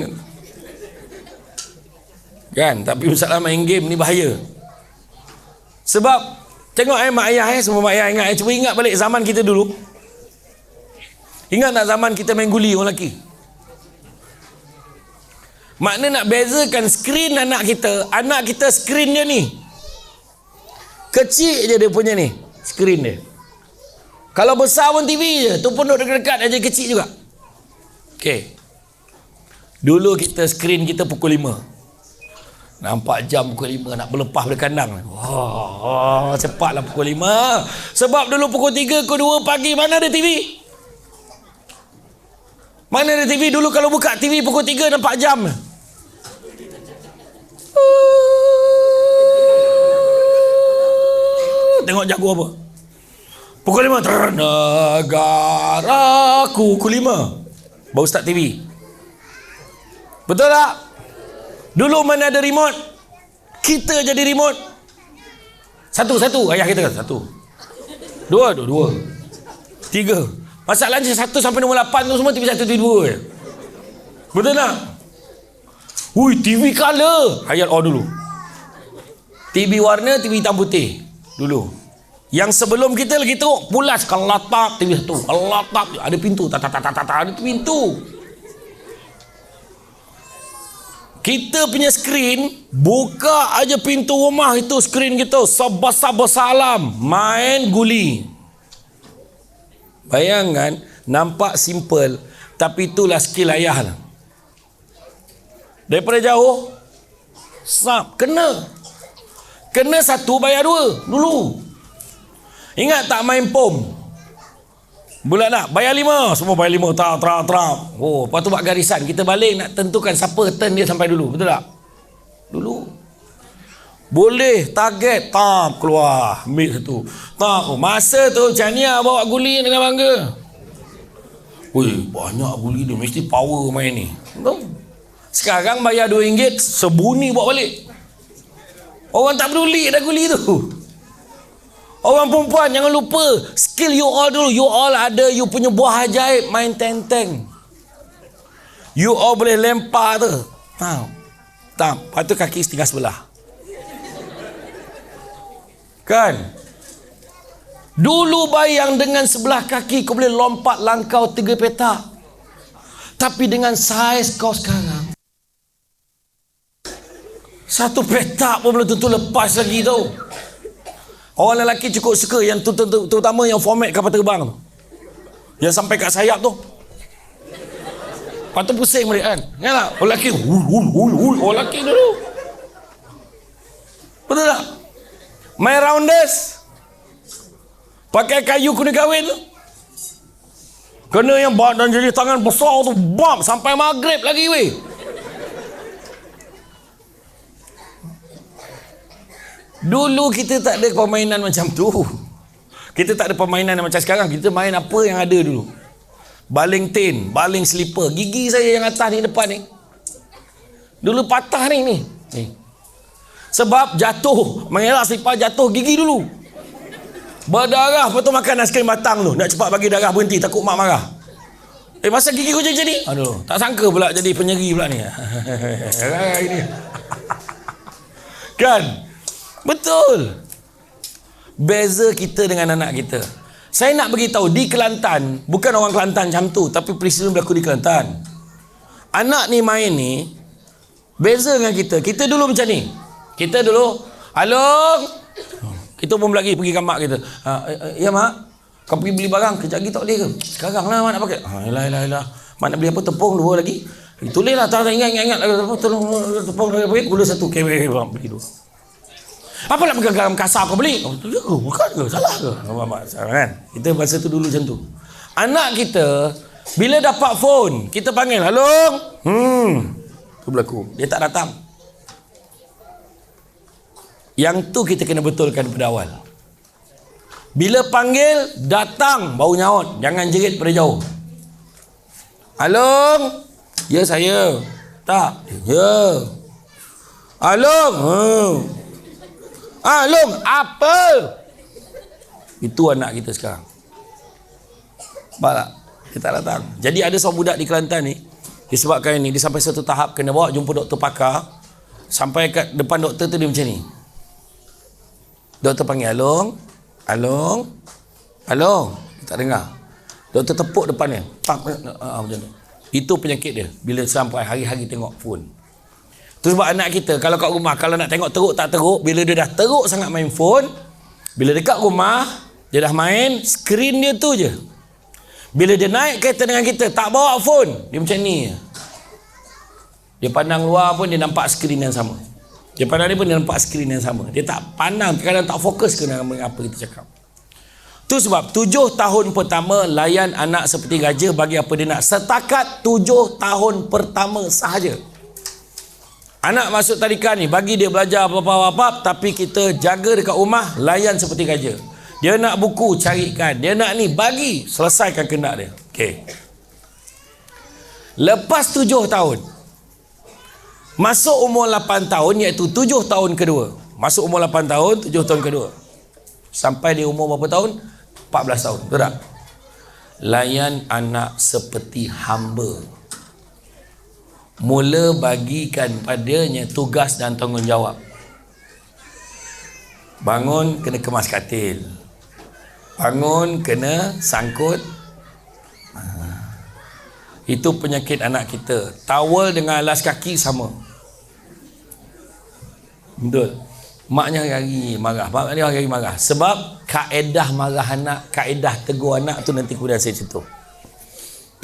kan. Tapi masalah main game ni bahaya. Sebab tengok mak ayah semua mak ayah ingat, cuba ingat balik zaman kita dulu. Ingat tak zaman kita main guli orang lelaki? Makna nak bezakan skrin anak kita skrin dia ni kecil je, dia punya ni skrin dia. Kalau besar pun TV je, tu pun duduk dekat-dekat aja, kecil juga. Okey. Dulu kita skrin kita pukul 5. Nampak jam pukul 5 nak berlepas dari kandang. Wah, cepatlah pukul 5. Sebab dulu pukul 3 ke 2 pagi mana ada TV? Mana ada TV? Dulu kalau buka TV pukul 3 nampak jam. Tengok jago apa? Pukul 5. Negaraku. Pukul 5 baru start TV. Betul tak? Dulu mana ada remote? Kita jadi remote. Satu ayah kita kan. 1 2 3. Masalahnya 1 sampai nombor 8 tu semua TV 1 TV 2 je. Betul tak? Hui, TV color hayat dulu. TV warna, TV hitam putih dulu. Yang sebelum kita lagi teruk pulas kelatap TV 1. Kelatap ada pintu, ada pintu. Kita punya skrin, buka aja pintu rumah itu skrin kita, sabah salam, main guli. Bayangkan, nampak simple, tapi itulah skill ayah lah. Daripada jauh, kena 1 bayar 2 dulu. Ingat tak main pom? Bulan nak bayar 5, semua bayar 5, trap. Oh, lepas tu buat garisan, kita balik nak tentukan siapa turn dia sampai dulu, betul tak? Dulu boleh target, keluar ambil 1. Masa tu Chania bawa guli dengan bangga. Weh, banyak guli dia, mesti power main ni. Sekarang bayar RM2, sebuni bawa balik. Orang tak peduli dah guli tu. Orang perempuan jangan lupa skill you all dulu. You all ada you punya buah ajaib, main tenteng. You all boleh lempar tu. Lepas tu kaki setengah sebelah. Kan? Dulu bayang dengan sebelah kaki kau boleh lompat langkau 3 petak. Tapi dengan saiz kau sekarang, 1 petak pun belum tentu lepas lagi tau. Orang lelaki cukup suka yang terutama yang format kapal terbang tu, yang sampai kat sayap tu. Lepas tu pusing balik kan. Ingat tak? Orang lelaki orang lelaki dulu. Betul tak? Main rounders, pakai kayu kuning kahwin tu. Kena yang badan jadi tangan besar tu, bam sampai maghrib lagi weh. Dulu kita tak ada permainan macam tu. Kita tak ada permainan macam sekarang. Kita main apa yang ada dulu. Baling tin, baling slipper. Gigi saya yang atas ni, depan ni, dulu patah ni. Sebab jatuh, mengelak slipper jatuh, gigi dulu berdarah. Lepas tu makan aiskrim batang tu, nak cepat bagi darah berhenti, takut mak marah. Masa gigi kau jadi ni, aduh, tak sangka pula jadi penyeri pula ni. Kan? Betul. Beza kita dengan anak kita. Saya nak beritahu, di Kelantan, bukan orang Kelantan macam tu, tapi peristiwa berlaku di Kelantan. Anak ni main ni, beza dengan kita. Kita dulu macam ni. Kita dulu, Along, kita pun lagi pergi kat mak kita. Ya mak, kau pergi beli barang, kejap lagi tak boleh ke? Sekarang lah mak nak pakai. Yelah. Mak nak beli apa? Tepung 2 lagi. Tulislah, tak ingat. Tolong tepung lagi, gula 1. Beli 2. Apa nak pegang garam kasar kau beli? Bukan ke? Salah ke? Kan? Kita masa tu dulu macam tu. Anak kita, bila dapat phone, kita panggil, Along. Tu berlaku. Dia tak datang. Yang tu kita kena betulkan pada awal. Bila panggil, datang, baru nyaut. Jangan jerit pada jauh. Along. Ya, saya. Tak. Ya. Along. Along, apa? Itu anak kita sekarang. Nampak tak? Dia tak datang. Jadi ada seorang budak di Kelantan ni, disebabkan ini, dia sampai satu tahap kena bawa jumpa doktor pakar. Sampai kat depan doktor tu dia macam ni. Doktor panggil, Along. Dia tak dengar. Doktor tepuk depan dia. Macam tu. Itu penyakit dia. Bila sampai hari-hari tengok phone. Tu sebab anak kita, kalau kat rumah, kalau nak tengok teruk tak teruk, bila dia dah teruk sangat main phone, bila dekat rumah, dia dah main, skrin dia tu je. Bila dia naik kereta dengan kita, tak bawa phone, dia macam ni. Dia pandang luar pun, dia nampak skrin yang sama. Dia pandang ni pun, dia nampak skrin yang sama. Dia tak pandang, kadang tak fokus ke dengan apa kita cakap. Tu sebab 7 tahun pertama, layan anak seperti gajah bagi apa dia nak. Setakat 7 tahun pertama sahaja. Anak masuk talikan ni, bagi dia belajar apa-apa, tapi kita jaga dekat rumah, layan seperti gajah. Dia nak buku, carikan. Dia nak ni, bagi, selesaikan kehendak dia. Okey. Lepas 7 tahun, masuk umur 8 tahun, iaitu 7 tahun kedua. Masuk umur 8 tahun, 7 tahun kedua. Sampai dia umur berapa tahun? 14 tahun. Betul tak? Layan anak seperti hamba. Mula bagikan padanya tugas dan tanggungjawab. Bangun kena kemas katil, bangun kena sangkut. Itu penyakit anak kita. Towel dengan alas kaki sama. Betul. Maknya hari marah, maknya hari marah. Sebab kaedah marah anak, kaedah tegur anak tu nanti kemudian saya cerita.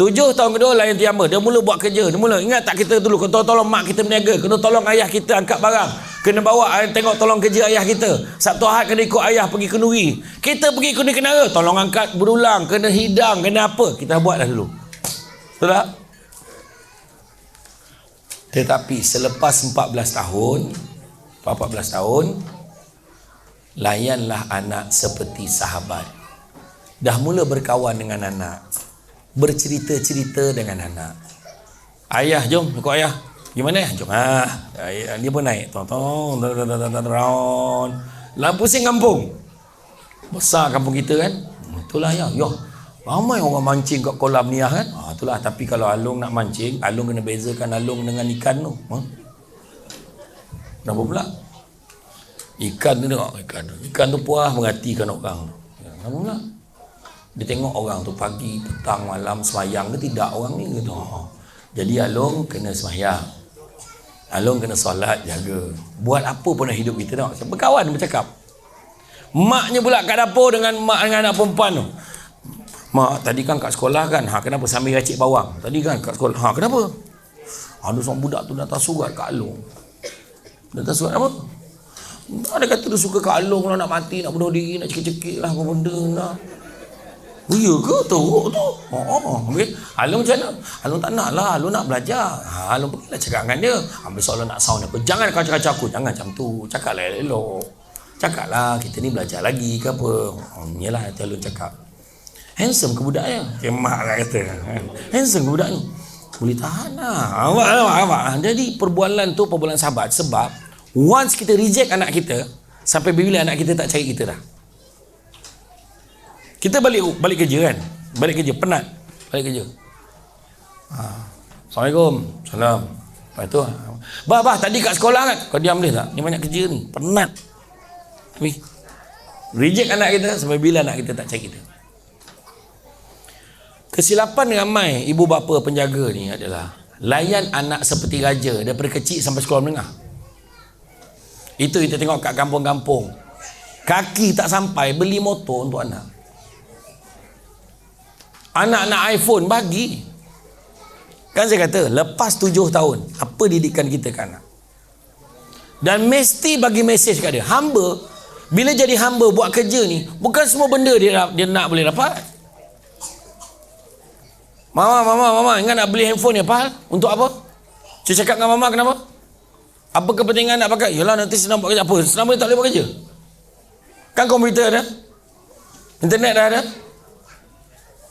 7 tahun kedua layan tiamba. Dia mula buat kerja. Dia mula, ingat tak kita dulu kena tolong mak kita berniaga, kena tolong ayah kita angkat barang, kena bawa tengok tolong kerja ayah kita. Sabtu Ahad kena ikut ayah pergi kenduri. Kita pergi kenduri kenara, tolong angkat berulang, kena hidang, kena apa. Kita buat dah dulu. Betul tak? Tetapi selepas 14 tahun, layanlah anak seperti sahabat. Dah mula berkawan dengan anak, bercerita-cerita dengan anak. Ayah, jom ikut ayah. Gimana? Jom. Dia pun naik. Tong. Lampu pusing kampung. Besar kampung kita kan. Itulah ayah. Yoh, ramai orang mancing kat kolam ni kan. Itulah. Tapi kalau Along nak mancing, Along kena bezakan Along dengan ikan tu. Kenapa pula? Ikan tu tengok. Ikan tu puas mengatikan orang. Kenapa pula? Dia tengok orang tu pagi, petang, malam semayang ke tidak orang ni gitu. Jadi Along kena semayang, Along kena solat, jaga. Buat apa pun dalam hidup kita tengok. Berkawan, bercakap. Maknya pula kat dapur dengan mak dengan anak perempuan tu. Mak, tadi kan kat sekolah kan, kenapa sambil racik bawang? Tadi kan kat sekolah, kenapa? Ada seorang budak tu datang surat kat Along. Datang surat apa? Ada kata dia suka kat Along lah, nak mati, nak bunuh diri, nak cekik-cekik lah, apa benda lah. Oh iya ke? Teruk tu. Okay. Along macam mana? Along tak nak lah. Along nak belajar. Along pergilah cakap dengan dia. Habis soalan nak sound aku. Jangan kau cakap aku. Jangan macam tu. Cakap lah elok. Cakaplah, kita ni belajar lagi ke apa. Yalah, Talun cakap, handsome ke budak ya? Mak lah kata, handsome ke budak ni? Boleh tahan lah. Awak. Jadi perbualan tu perbualan sahabat. Sebab once kita reject anak kita, sampai bila anak kita tak cari kita dah. Kita balik kerja kan, balik kerja penat, balik kerja. Assalamualaikum. Salam. Lepas tu, bah tadi kat sekolah kan, kau diam boleh tak? Ni banyak kerja ni, penat. Tapi reject anak kita sampai bila anak kita tak cari kita. Kesilapan ramai ibu bapa penjaga ni adalah layan anak seperti raja daripada kecil sampai sekolah menengah. Itu kita tengok kat kampung-kampung, kaki tak sampai beli motor untuk anak. Anak nak iPhone bagi. Kan saya kata, lepas 7 tahun, apa didikan kita ke anak? Dan mesti bagi mesej kat dia, hamba, bila jadi hamba buat kerja ni, bukan semua benda dia nak boleh dapat. Mama, ingat nak beli handphone ni apa? Untuk apa? Saya cakap dengan mama, kenapa? Apa kepentingan nak pakai? Yalah, nanti senang buat kerja. Apa? Senang boleh tak boleh buat kerja? Kan komputer ada? Internet dah ada?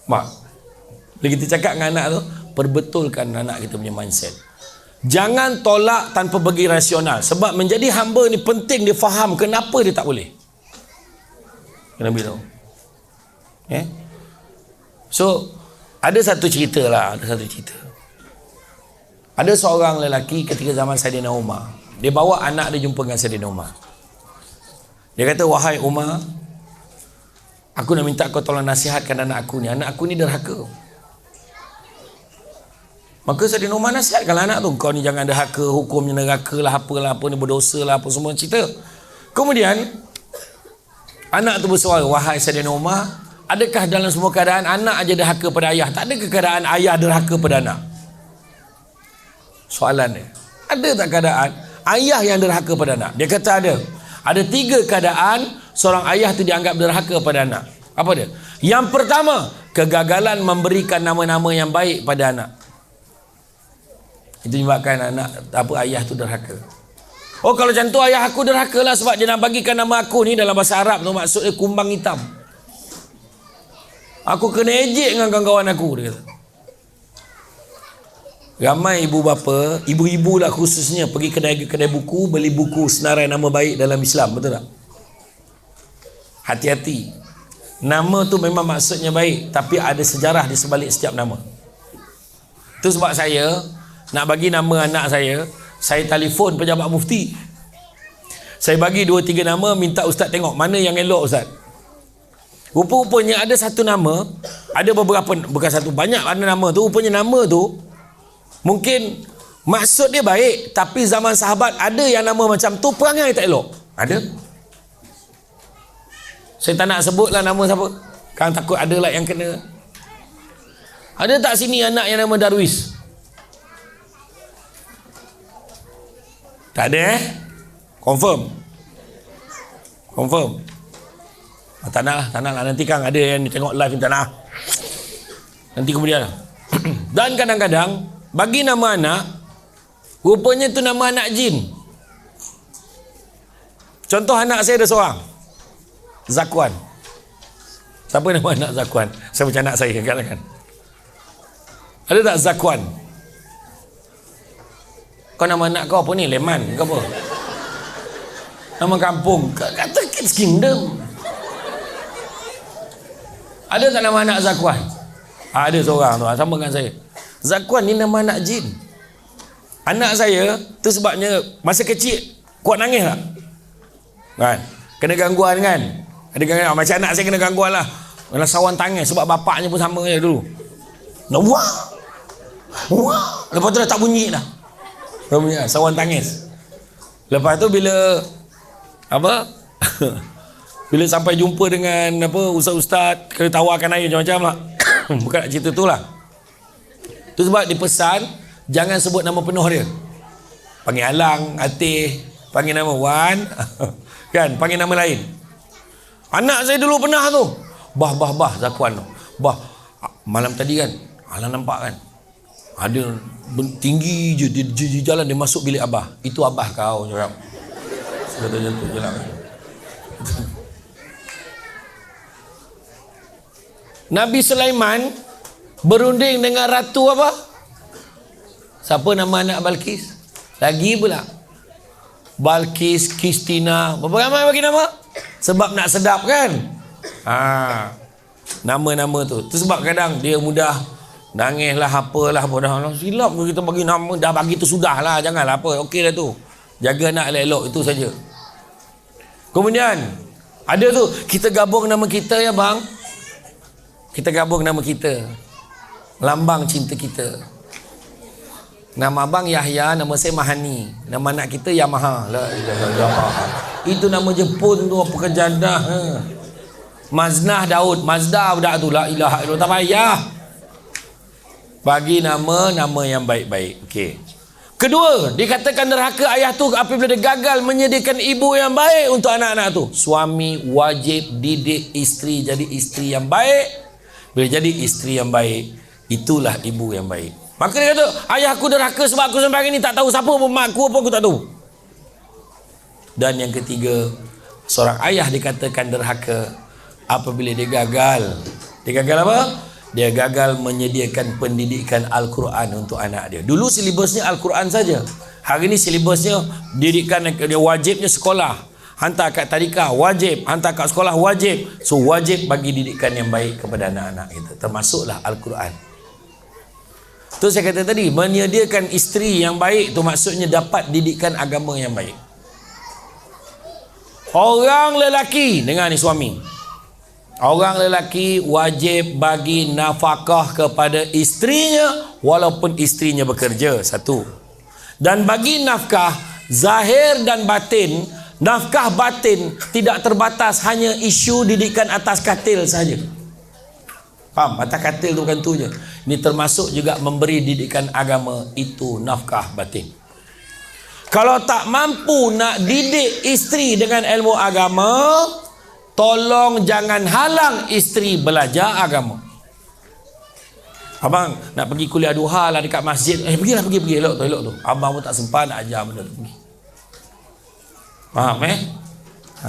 Mak, bila kita cakap dengan anak tu, perbetulkan anak kita punya mindset. Jangan tolak tanpa bagi rasional. Sebab menjadi hamba ni penting dia faham kenapa dia tak boleh. Kena beritahu. So, ada satu cerita. Ada seorang lelaki ketika zaman Saidina Umar. Dia bawa anak dia jumpa dengan Saidina Umar. Dia kata, wahai Umar, aku nak minta kau tolong nasihatkan anak aku ni. Anak aku ni derhaka. Maka Saidina Umar nasihatkan anak tu, kau ni jangan derhaka, hukumnya neraka lah, apalah, apa ni berdosa lah, apa semua cerita. Kemudian anak tu bersuara, wahai Saidina Umar, adakah dalam semua keadaan anak aja derhaka pada ayah? Tak ada keadaan ayah derhaka pada anak? Soalan dia, ada tak keadaan ayah yang derhaka pada anak? Dia kata ada. Ada 3 keadaan seorang ayah tu dianggap derhaka pada anak. Apa dia? Yang pertama, kegagalan memberikan nama-nama yang baik pada anak. Itu menyebabkan ayah tu derhaka. Oh, kalau macam tu ayah aku derhaka lah, sebab dia nak bagikan nama aku ni, dalam bahasa Arab tu maksudnya kumbang hitam. Aku kena ejek dengan kawan-kawan aku, dia kata. Ramai ibu bapa, ibu-ibu lah khususnya, pergi kedai buku, beli buku senarai nama baik dalam Islam, betul tak? Hati-hati. Nama tu memang maksudnya baik, tapi ada sejarah di sebalik setiap nama. Itu sebab saya nak bagi nama anak saya telefon pejabat mufti. Saya bagi 2-3 nama, minta ustaz tengok mana yang elok ustaz. Rupa-rupanya ada satu nama, ada beberapa, bukan satu, banyak ada nama tu. Rupanya nama tu mungkin maksud dia baik, tapi zaman sahabat ada yang nama macam tu perangai tak elok. Ada. Saya tak nak sebutlah nama siapa, kan takut ada lah yang kena. Ada tak sini anak yang nama Darwis? Tak ada Confirm. Tak nak lah. Nanti Kang ada yang tengok live ni, tak nak. Nanti kemudian. Dan kadang-kadang bagi nama anak, rupanya tu nama anak jin. Contoh anak saya ada seorang, Zakwan. Siapa nama anak Zakwan? Saya macam anak saya kan. Ada tak Zakwan? Kau nama anak kau apa ni? Leman ke apa? Nama kampung? Kata Kids Kingdom. Ada tak nama anak Zakwan? Ada seorang tu, sama dengan saya. Zakwan ni nama anak jin. Anak saya tu sebabnya masa kecil kuat nangis tak? Kan? Kena gangguan kan? Ada gangguan. Macam anak saya kena gangguan lah. Kena sawan tangis sebab bapaknya pun sama je dulu. Wah. Lepas tu dah tak bunyi dah. Sawan tangis. Lepas tu bila bila sampai jumpa dengan ustaz-ustaz, kena tawarkan air macam-macam lah. Bukan nak cerita tu lah. Tu sebab dipesan jangan sebut nama penuh dia. Panggil Alang, Atih, panggil nama Wan. Kan, panggil nama lain. Anak saya dulu pernah tu, Bah Zakwan tu. Malam tadi kan, Alang nampak kan, ada tinggi je di jalan, dia masuk bilik abah. Itu abah kau, cakap. Kata macam tu je lah. Nabi Sulaiman berunding dengan ratu apa? Siapa nama anak Balkis? Lagi pula Balkis, Kristina, berapa ramai bagi nama? Sebab nak sedap kan? Nama-nama tu sebab kadang dia mudah nangis lah, apalah, dah silap kita bagi nama, dah bagi tu sudah lah, janganlah apa, okey dah tu, jaga anak elok-elok, itu saja. Kemudian ada tu, kita gabung nama kita ya bang, kita gabung nama kita, lambang cinta kita. Nama abang Yahya, nama saya Mahani, nama anak kita Yamaha. La ilaha illallah. Itu nama Jepun tu, apa kejadah. Maznah Daud, Mazda budak tu, la ilaha illallah, tak payah. Bagi nama yang baik-baik. Okey. Kedua, dikatakan derhaka ayah tu apabila dia gagal menyediakan ibu yang baik untuk anak-anak tu. Suami wajib didik isteri jadi isteri yang baik. Bila jadi isteri yang baik, itulah ibu yang baik. Maka dia kata, ayah aku derhaka sebab aku sampai hari ni tak tahu siapa pun mak aku, apa aku tak tahu. Dan yang ketiga, seorang ayah dikatakan derhaka apabila dia gagal. Dia gagal apa? Dia gagal menyediakan pendidikan Al-Quran untuk anak dia. Dulu silibusnya Al-Quran saja. Hari ni silibusnya didikan, dia wajibnya sekolah. Hantar kat tadika, wajib. Hantar kat sekolah, wajib. So wajib bagi didikan yang baik kepada anak-anak kita. Termasuklah Al-Quran. Tu saya kata tadi, menyediakan isteri yang baik tu maksudnya dapat didikan agama yang baik. Orang lelaki, dengar ni suami, orang lelaki wajib bagi nafkah kepada isterinya walaupun isterinya bekerja, satu. Dan bagi nafkah zahir dan batin. Nafkah batin tidak terbatas hanya isu didikan atas katil saja. Faham? Atas katil tu bukan tu je. Ini termasuk juga memberi didikan agama, itu nafkah batin. Kalau tak mampu nak didik isteri dengan ilmu agama, tolong jangan halang isteri belajar agama. Abang nak pergi kuliah duha lah dekat masjid, pergilah, pergi elok tu. Abang pun tak sempat nak ajar benda tu, pergi. Faham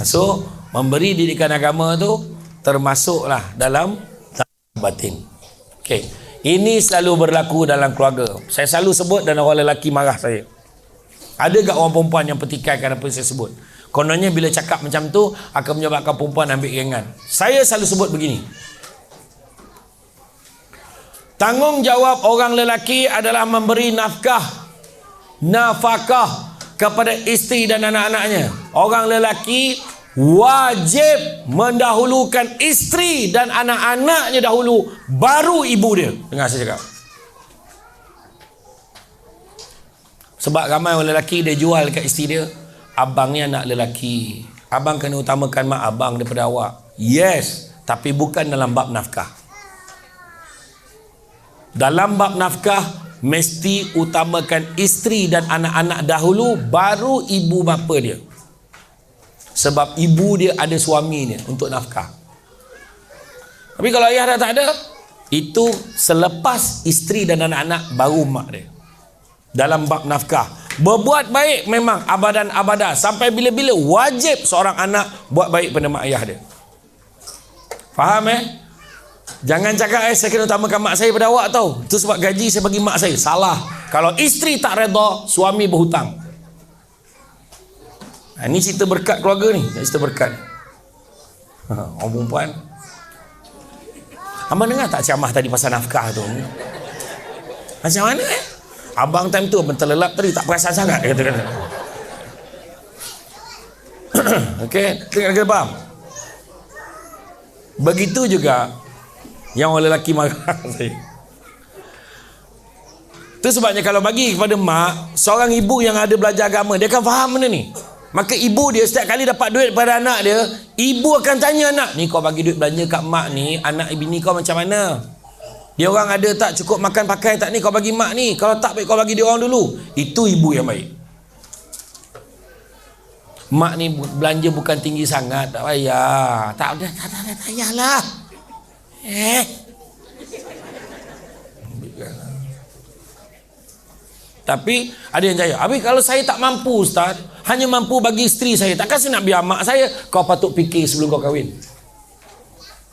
So memberi didikan agama tu termasuklah dalam batin. Okey. Ini selalu berlaku dalam keluarga. Saya selalu sebut dan orang lelaki marah saya. Ada tak orang perempuan yang pertikaikan apa yang saya sebut? Kononnya bila cakap macam tu akan menyebabkan perempuan ambil ringan. Saya selalu sebut begini. Tanggungjawab orang lelaki adalah memberi nafkah kepada isteri dan anak-anaknya. Orang lelaki wajib mendahulukan isteri dan anak-anaknya dahulu, baru ibu dia. Dengar saya cakap. Sebab ramai orang lelaki dia jual dekat isteri dia, abang ni anak lelaki, abang kena utamakan mak abang daripada awak. Yes, tapi bukan dalam bab nafkah. Dalam bab nafkah mesti utamakan isteri dan anak-anak dahulu, baru ibu bapa dia. Sebab ibu dia ada suami dia untuk nafkah. Tapi kalau ayah dah tak ada, itu selepas isteri dan anak-anak baru mak dia. Dalam bab nafkah, berbuat baik memang abadan abada, sampai bila-bila wajib seorang anak buat baik pada mak ayah dia. Faham Jangan cakap saya kena utamakan mak saya pada awak tau, itu sebab gaji saya bagi mak saya. Salah. Kalau isteri tak redha, suami berhutang. Ini cerita berkat keluarga ni, cerita berkat. Orang perempuan, abang dengar tak ceramah tadi pasal nafkah tu? Macam mana abang time tu abang terlelap tadi, tak perasan sangat, kata-kata. Okey, kena faham. Begitu juga yang orang lelaki marah saya. Itu sebabnya kalau bagi kepada mak, seorang ibu yang ada belajar agama, dia akan faham benda ni. Maka ibu dia setiap kali dapat duit pada anak dia, ibu akan tanya anak, ni kau bagi duit belanja kat mak ni, anak bini kau macam mana? Dia orang ada tak cukup makan pakai tak ni, kau bagi mak ni? Kalau tak baik kau bagi dia orang dulu. Itu ibu yang baik. Mak ni belanja bukan tinggi sangat, tak payah. Tak payahlah. Tapi ada yang jaya, habis kalau saya tak mampu Ustaz, hanya mampu bagi isteri saya. Takkan saya nak biar mak saya? Kau patut fikir sebelum kau kahwin.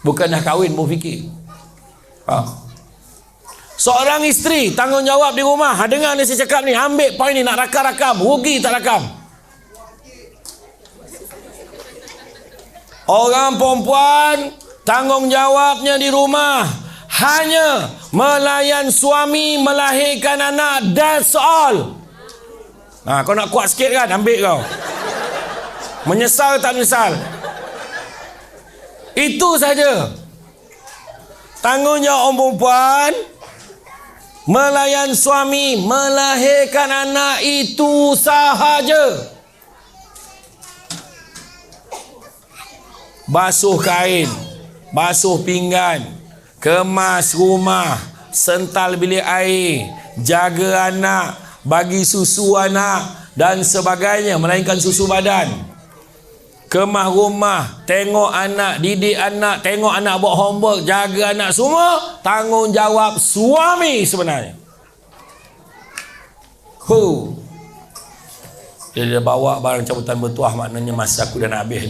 Bukan dah kahwin pun fikir. Seorang isteri tanggungjawab di rumah. Dengar ni saya cakap ni, ambil poin ni, nak rakam-rakam, rugi tak rakam. Orang perempuan tanggungjawabnya di rumah hanya melayan suami, melahirkan anak, that's all. Kau nak kuat sikit kan? Ambil kau. Menyesal tak menyesal? Itu saja. Tanggungjawab orang perempuan melayan suami, melahirkan anak, itu sahaja. Basuh kain, basuh pinggan, kemas rumah, sental bilik air, jaga anak, bagi susu anak dan sebagainya, melainkan susu badan. Kemah rumah, tengok anak, didik anak, tengok anak buat homework, jaga anak, semua tanggungjawab suami sebenarnya. Dia bawa barang cabutan bertuah, maknanya masa aku dah nak habis.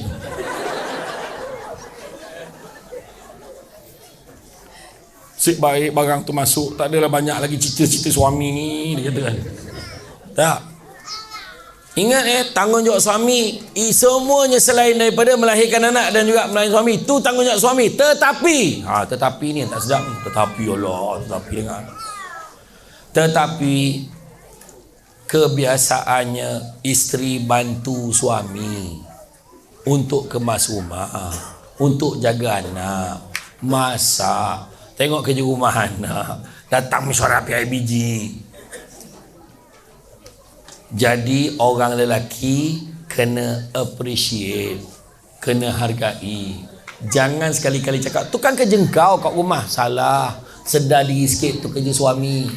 Sik baik barang tu masuk, tak adalah banyak lagi cerita-cerita suami ni, dia kata kan. Tak. Ingat tanggungjawab suami semuanya selain daripada melahirkan anak dan juga melayani suami, itu tanggungjawab suami. Tetapi tetapi ni tak sedap ni. Tetapi Allah, tetapi dengar. Tetapi kebiasaannya isteri bantu suami untuk kemas rumah, untuk jaga anak, masak, tengok kerja rumah anak, datang mesyuarat PIBG. Jadi orang lelaki kena appreciate, kena hargai. Jangan sekali-kali cakap, tu kan kerja kau kat rumah. Salah. Sedar diri sikit, tu kerja suami.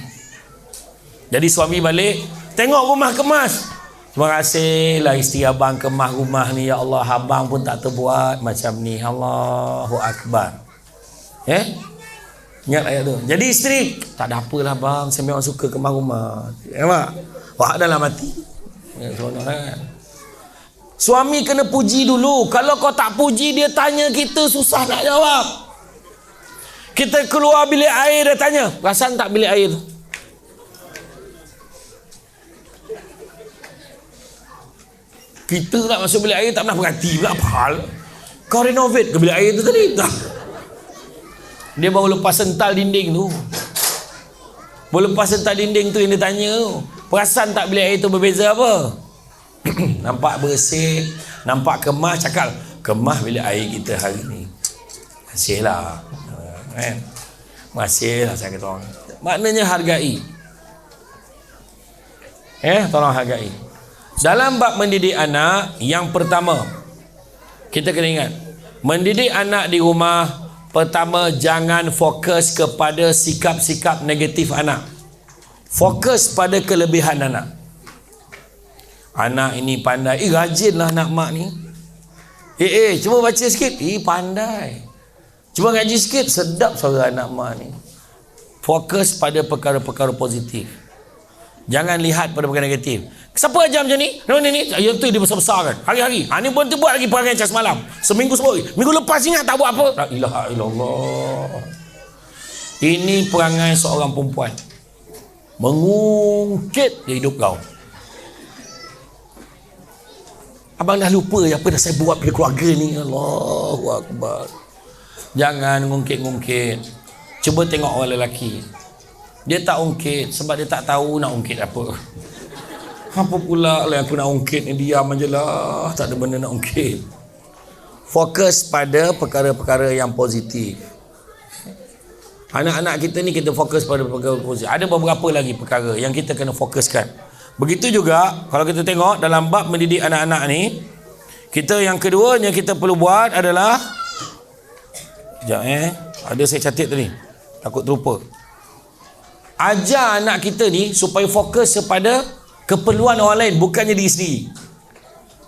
Jadi suami balik, tengok rumah kemas. Terima kasihlah isteri abang kemas rumah ni. Ya Allah, abang pun tak terbuat macam ni. Allahu Akbar. Ingat ayat tu. Jadi isteri, tak ada apalah bang, saya memang suka kemas rumah. Nampak? Wah, dah lah mati. Suami kena puji dulu. Kalau kau tak puji, dia tanya kita, susah nak jawab. Kita keluar bilik air, dia tanya, perasan tak bilik air tu? Kita nak masuk bilik air tak pernah perhati pula. Apa hal? Kau renovate ke bilik air tu tadi? Tak. Dia baru lepas sental dinding tu. Baru lepas sental dinding tu yang dia tanya tu. Perasan tak bilik air tu berbeza apa? Nampak bersih, nampak kemas, cakap kemas bilik air kita hari ni. Masihlah. Masihlah saya kata orang. Maknanya hargai. Tolong hargai. Dalam bab mendidik anak, yang pertama kita kena ingat, mendidik anak di rumah, pertama jangan fokus kepada sikap-sikap negatif anak. Fokus pada kelebihan anak. Anak ini pandai. Rajinlah anak mak ni. Cuba baca sikit. Pandai. Cuba ngaji sikit. Sedap suara anak mak ni. Fokus pada perkara-perkara positif. Jangan lihat pada perkara negatif. Siapa ajar macam ni? Ni. Yang tu dia besar-besar kan. Hari-hari. Ni pun tu buat lagi perangai macam semalam. Seminggu sebut. Minggu lepas ingat tak buat apa. La ilaha illallah. Ini perangai seorang perempuan. Mengungkit dia hidup kau. Abang dah lupa apa dah saya buat pada keluarga ni. Allahu Akbar. Jangan ngungkit-ngungkit. Cuba tengok orang lelaki. Dia tak ungkit sebab dia tak tahu nak ungkit apa. Apa pula lah yang aku nak ungkit ni, diam je lah. Tak ada benda nak ungkit. Fokus pada perkara-perkara yang positif. Anak-anak kita ni kita fokus pada perkara positif. Ada beberapa lagi perkara yang kita kena fokuskan. Begitu juga kalau kita tengok dalam bab mendidik anak-anak ni, kita yang keduanya kita perlu buat adalah ada saya catat tadi, takut terlupa. Ajar anak kita ni supaya fokus kepada keperluan orang lain, bukannya diri sendiri.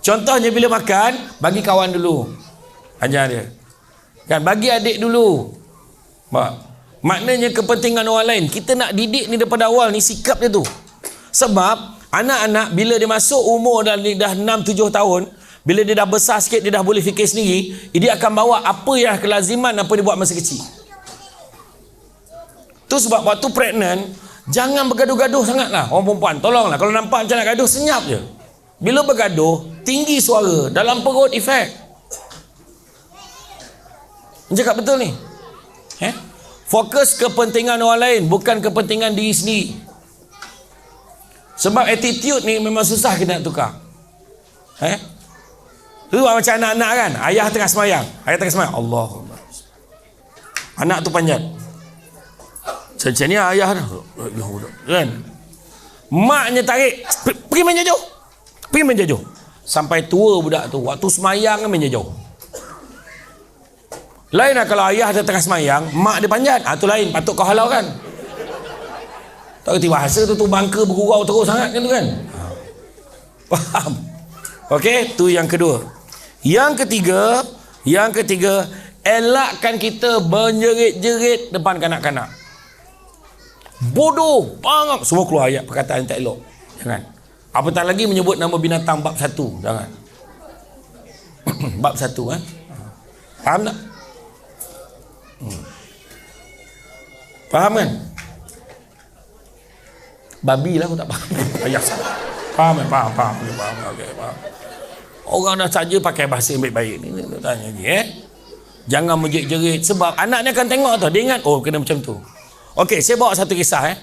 Contohnya bila makan, bagi kawan dulu. Ajar dia. Kan, bagi adik dulu. Maknanya kepentingan orang lain. Kita nak didik ni daripada awal ni, sikap dia tu. Sebab Anak-anak bila dia masuk umur dah 6-7 tahun, bila dia dah besar sikit, dia dah boleh fikir sendiri, dia akan bawa apa yang kelaziman apa dia buat masa kecil. Tu sebab waktu pregnant, jangan bergaduh-gaduh sangatlah orang perempuan. Tolonglah, kalau nampak macam nak gaduh, senyap je. Bila bergaduh, tinggi suara, dalam perut efek. Cakap betul ni. Fokus kepentingan orang lain, bukan kepentingan diri sendiri. Sebab attitude ni memang susah kita nak tukar. Tu macam anak-anak kan, ayah tengah semayang, Allah, anak tu panjat. Macam ni ayah kan, maknya tarik, pergi main jauh. Sampai tua budak tu, waktu semayang main jauh. Lain lah kalau ayah dia tengah semayang, mak dia panjat, tu lain, patut kau halau kan. Tak kerti bahasa tu bangka bergurau terus sangat kan tu kan. Faham? Okey, tu yang kedua. Yang ketiga, elakkan kita menjerit-jerit depan kanak-kanak. Bodoh, bangak, semua keluar ayat perkataan yang tak elok. Jangan. Apatah lagi menyebut nama binatang bab 1, jangan. Bab 1 kan. Faham tak? Faham kan? Babi lah, aku tak faham. Ayah salah. Faham. Okay, faham. Orang dah saja pakai bahasa yang baik-baik ni, tanya lagi jangan menjerit-jerit, sebab anak ni akan tengok tau, dia ingat kena macam tu. Okey, saya bawa satu kisah.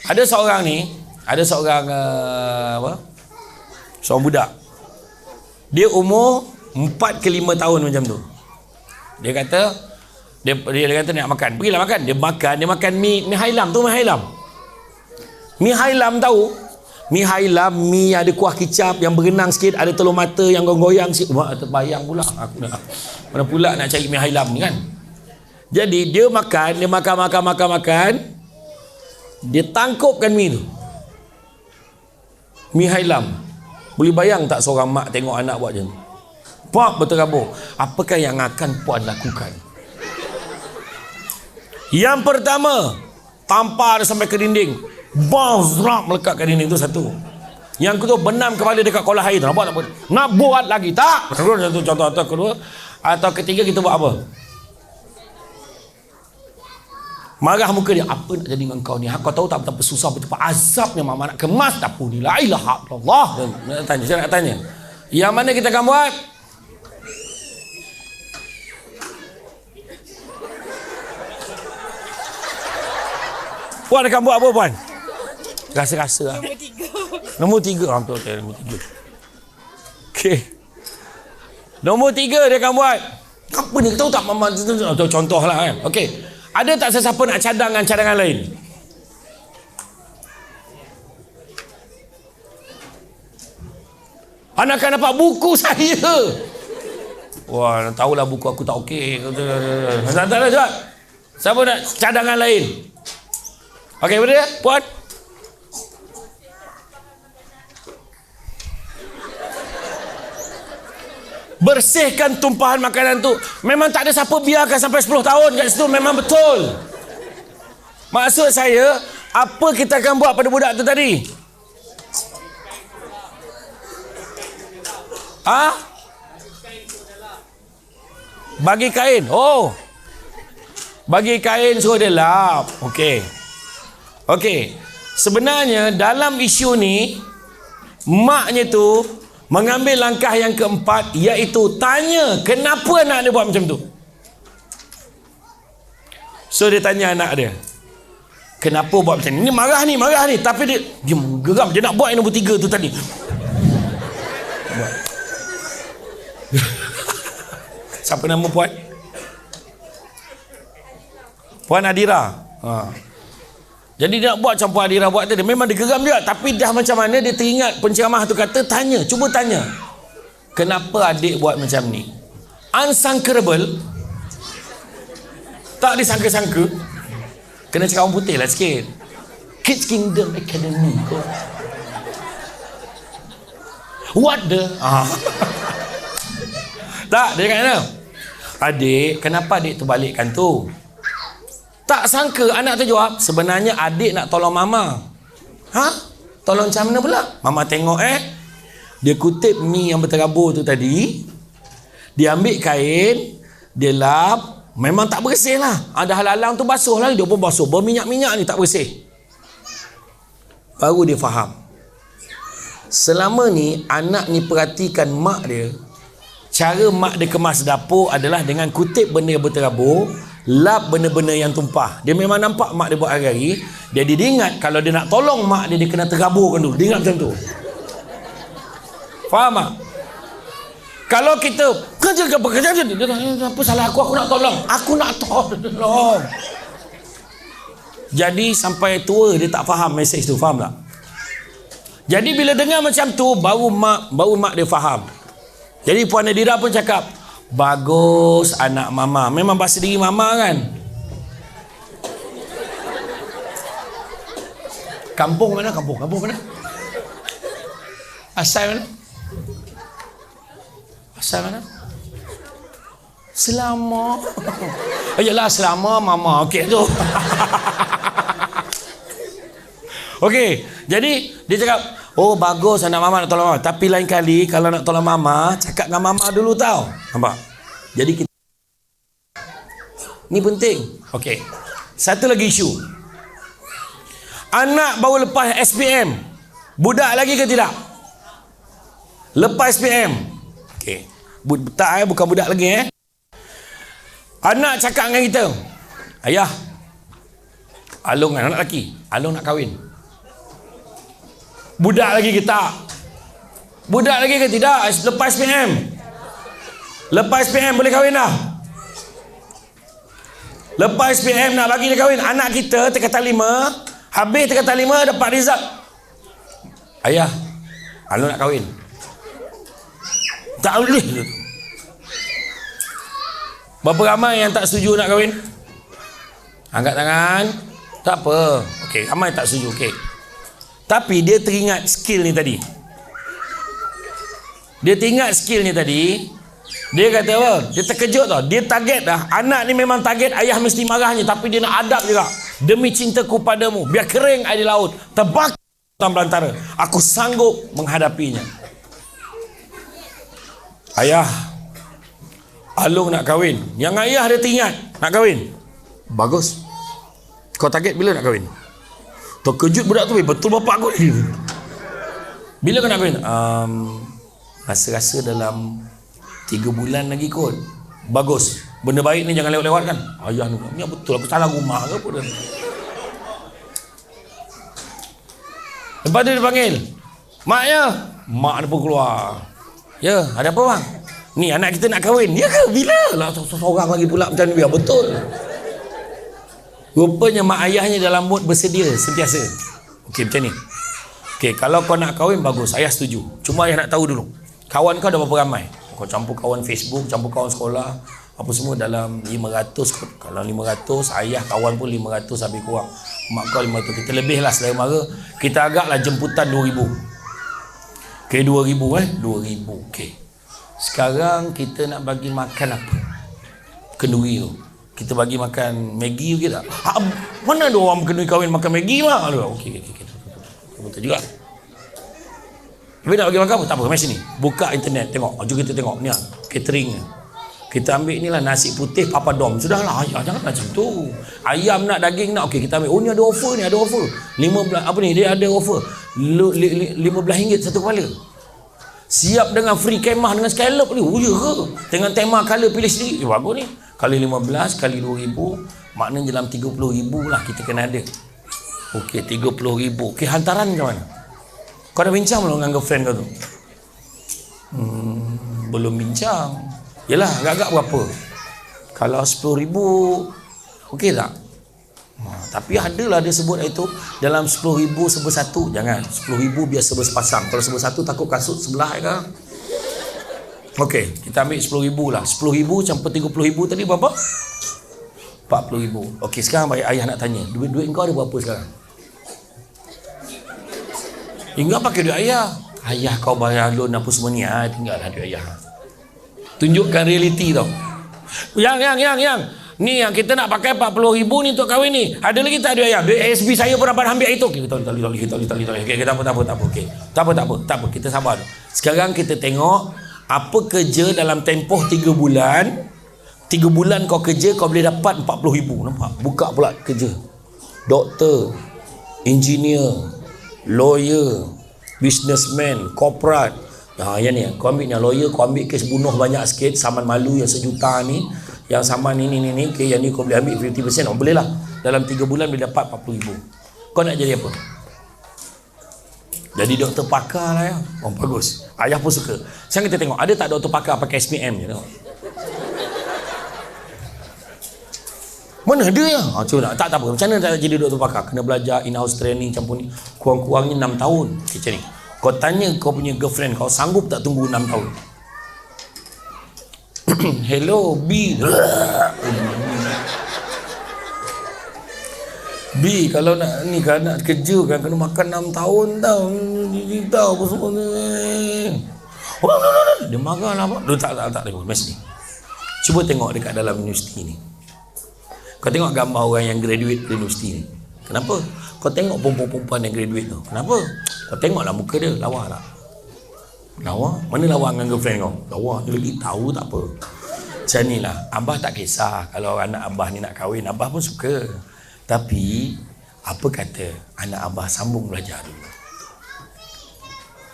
Ada seorang seorang budak, dia umur 4 ke 5 tahun macam tu. Dia kata dia kata nak makan, pergilah makan. Dia makan mi hailam tu. Mi hailam tahu? Mi hailam, mi ada kuah kicap yang berenang sikit, ada telur mata yang goyang sikit. Wah, terbayang pula aku nak mana pula nak cari mi hailam ni kan. Jadi dia makan, dia tangkupkan mi tu. Mi hailam. Boleh bayang tak seorang mak tengok anak buat macam tu? Pak berterabur. Apakah yang akan puan lakukan? Yang pertama, tampar sampai ke dinding. Zrak melekat ke dinding tu satu. Yang kedua, benam kepala dekat kolam air. Nak buat lagi tak? Contoh atau kedua. Atau ketiga, kita buat apa? Marah muka dia. Apa nak jadi dengan kau ni? Kau tahu tak betapa susah, betapa azabnya mama nak kemas dapur ni. La ilaha illallah. Saya nak tanya. Yang mana kita akan buat? Puan akan buat apa, Puan? Rasa-rasa lah. Nombor 3. Nombor 3. Okey. Nombor 3 dia akan buat. Apa ni? Tahu tak mama? Contoh lah kan. Okey. Ada tak sesiapa nak cadang dengan cadangan lain? Anak akan dapat buku saya. Wah, tahulah buku aku tak okey. Tak ada jawab. Siapa nak cadangan lain? Okey, boleh ya? Puan? Bersihkan tumpahan makanan tu. Memang tak ada siapa biarkan sampai 10 tahun kat situ. Memang betul. Maksud saya, apa kita akan buat pada budak tu tadi? Bagi kain. Bagi kain suruh dia lap. Okey. Sebenarnya dalam isu ni, maknya tu mengambil langkah yang keempat, iaitu tanya kenapa anak dia buat macam tu. So dia tanya anak dia, kenapa buat macam ni? Ni marah ni. Tapi dia menggeram. Dia nak buat yang nombor 3 tu tadi. Siapa nama Puan? Puan Adira. Jadi dia nak buat macam Puan Adira buat tadi. Memang dia geram juga. Tapi dah macam mana dia teringat penceramah tu kata, cuba tanya. Kenapa adik buat macam ni? Unsangkerable. Tak disangka-sangka. Kena cakap orang putih lah sikit. Kids Kingdom Academy. What the? Tak, dia kata, adik, kenapa adik terbalikkan tu? Tak sangka anak tu jawab, sebenarnya adik nak tolong mama. Tolong macam mana pula? Mama tengok dia kutip mi yang berterabur tu tadi, dia ambil kain, dia lap, memang tak bersih lah. Ada halalang tu basuh lah, dia pun basuh, berminyak-minyak ni tak bersih. Baru dia faham. Selama ni anak ni perhatikan mak dia, cara mak dia kemas dapur adalah dengan kutip benda yang berterabur, lap benda-benda yang tumpah. Dia memang nampak mak dia buat hari-hari. Jadi dia ingat kalau dia nak tolong mak dia, dia kena teraburkan dulu. Dia ingat macam tu. Faham tak? Kalau kita kerja dia apa salah aku nak tolong. Aku nak tolong. Jadi sampai tua dia tak faham mesej tu, faham tak? Jadi bila dengar macam tu, baru mak dia faham. Jadi Puan Nadira pun cakap, bagus anak mama. Memang bahasa diri mama kan. Kampung mana? Kampung mana? Asal mana? Asal mana? Selama. Yalah, selama mama. Okey tu. Okey, jadi dia cakap, oh bagus anak mama nak tolong mama. Tapi lain kali kalau nak tolong mama, cakap dengan mama dulu tau. Nampak? Jadi kita, ni penting. Okey. Satu lagi isu. Anak baru lepas SPM. Budak lagi ke tidak? Lepas SPM. Okey. Tak bukan budak lagi Anak cakap dengan kita, ayah, Along kan anak lelaki, Along nak kahwin. Budak lagi ke tak? Budak lagi ke tidak? Lepas SPM. Lepas SPM boleh kahwin dah. Lepas SPM nak bagi dia kahwin. Anak kita tingkatan 5, habis tingkatan 5 dapat result, ayah, Along nak kahwin. Tak boleh. Berapa ramai yang tak setuju nak kahwin? Angkat tangan. Tak apa. Okey, ramai tak setuju. Okey. Tapi dia teringat skill ni tadi. Dia kata apa? Dia terkejut tau. Dia target dah. Anak ni memang target ayah mesti marahnya, tapi dia nak adab juga. Demi cintaku padamu, biar kering air di laut, terbakar hutan belantara, aku sanggup menghadapinya. Ayah, Along nak kahwin. Yang ayah dia teringat nak kahwin. Bagus. Kau target bila nak kahwin? Terkejut budak tu, betul bapak aku ni. Bila kau nak kahwin? Rasa-rasa dalam 3 bulan lagi kot. Bagus. Benda baik ni jangan lewat-lewat kan. Ayah ni betul, aku salah rumah ke apa dah. Lepas tu dia panggil, mak ya. Mak dia pun keluar. Ya, ada apa bang? Ni anak kita nak kahwin. Ya ke? Bila? Lah seorang lagi pula macam ni. Biar betul. Rupanya mak ayahnya dalam mood bersedia sentiasa. Okey, macam ni. Okey, kalau kau nak kahwin, bagus. Ayah setuju. Cuma ayah nak tahu dulu, kawan kau ada berapa ramai? Kau campur kawan Facebook, campur kawan sekolah, apa semua dalam 500. Kalau 500, ayah kawan pun 500 habis kurang. Mak kau 500. Kita lebih lah saudara mara. Kita agaklah jemputan 2,000. Okey, 2,000 2,000. Okey. Sekarang kita nak bagi makan apa? Kenduri tu. Kita bagi makan Maggi ke tak? Mana ada orang kenduri kahwin makan Maggi mah? Okey. Betul juga. Tapi nak bagi makan apa? Tak apa, mari sini. Buka internet, tengok. Jom kita tengok ni catering. Kita ambil ni lah nasi putih papadom. Sudahlah ayah, jangan macam tu. Ayam nak, daging nak. Okey, kita ambil. Oh ni ada offer, 15 apa ni? Dia ada offer. RM15 satu kepala. Siap dengan free kemah dengan scallop ni. Oh ya ke? Dengan tema color pilih sendiri. Bagus ni. Kali 15 kali 2,000, maknanya dalam 30,000 lah kita kena ada. Okey, 30,000. Okey, hantaran ke mana? Kau dah bincang belum dengan girlfriend kau tu? Belum bincang. Yalah, agak-agak berapa? Kalau 10,000, okey tak? Tapi adalah dia sebut itu dalam 10,000 serba satu. Jangan 10,000 biar serba sepasang. Kalau serba satu takut kasut sebelah kan. Okey, kita ambil 10,000 lah. 10,000 campur 30,000 tadi berapa? 40,000. Okey, sekarang ayah nak tanya, duit kau ada berapa sekarang? Ingat pakai duit ayah. Ayah kau bayar loan apa semua ni, tinggallah duit ayah. Tunjukkan realiti tau. Yang Ni yang kita nak pakai 40,000 ni untuk kahwin ni. Ada lagi tak ada ayah? ASB saya pun dapat ambil itu. Okey, kita tak apa. Kita sabar. Sekarang kita tengok apa kerja dalam tempoh 3 bulan. 3 bulan kau kerja, kau boleh dapat 40,000. Nampak? Buka pula kerja. Doktor, engineer, lawyer, businessman, corporate. Yang ni, kau ambil ni lawyer, kau ambil kes bunuh banyak sikit, saman malu yang 1 juta ni. Yang sama ni, okay, yang ni kau boleh ambil 50%. Boleh lah. Dalam 3 bulan boleh dapat 40,000. Kau nak jadi apa? Jadi doktor pakar lah ya. Oh, bagus. Ayah pun suka. Sekarang kita tengok, ada tak doktor pakar pakai SPM je? Tengok. Mana ada ya? Cuba nak. Tak apa. Macam mana tak jadi doktor pakar? Kena belajar in-house training campur ni. Kurang-kurangnya 6 tahun. Okay, macam ni. Kau tanya kau punya girlfriend kau, sanggup tak tunggu 6 tahun? Hello B. B, kalau nak ni kan nak kerja kan kena makan 6 tahun tau. Tahu apa semua ni. Dia marah lah apa? Tak tengok mes ni. Cuba tengok dekat dalam universiti ni. Kau tengok gambar orang yang graduate universiti ni. Kenapa? Kau tengok perempuan-perempuan yang graduate tu. Kenapa? Kau tengoklah muka dia, lawa tak? Lawa? Mana lawa dengan girlfriend kau? Lawa dia lagi tahu tak apa. Macam ni lah. Abah tak kisah kalau anak abah ni nak kahwin. Abah pun suka. Tapi apa kata anak abah sambung belajar dulu.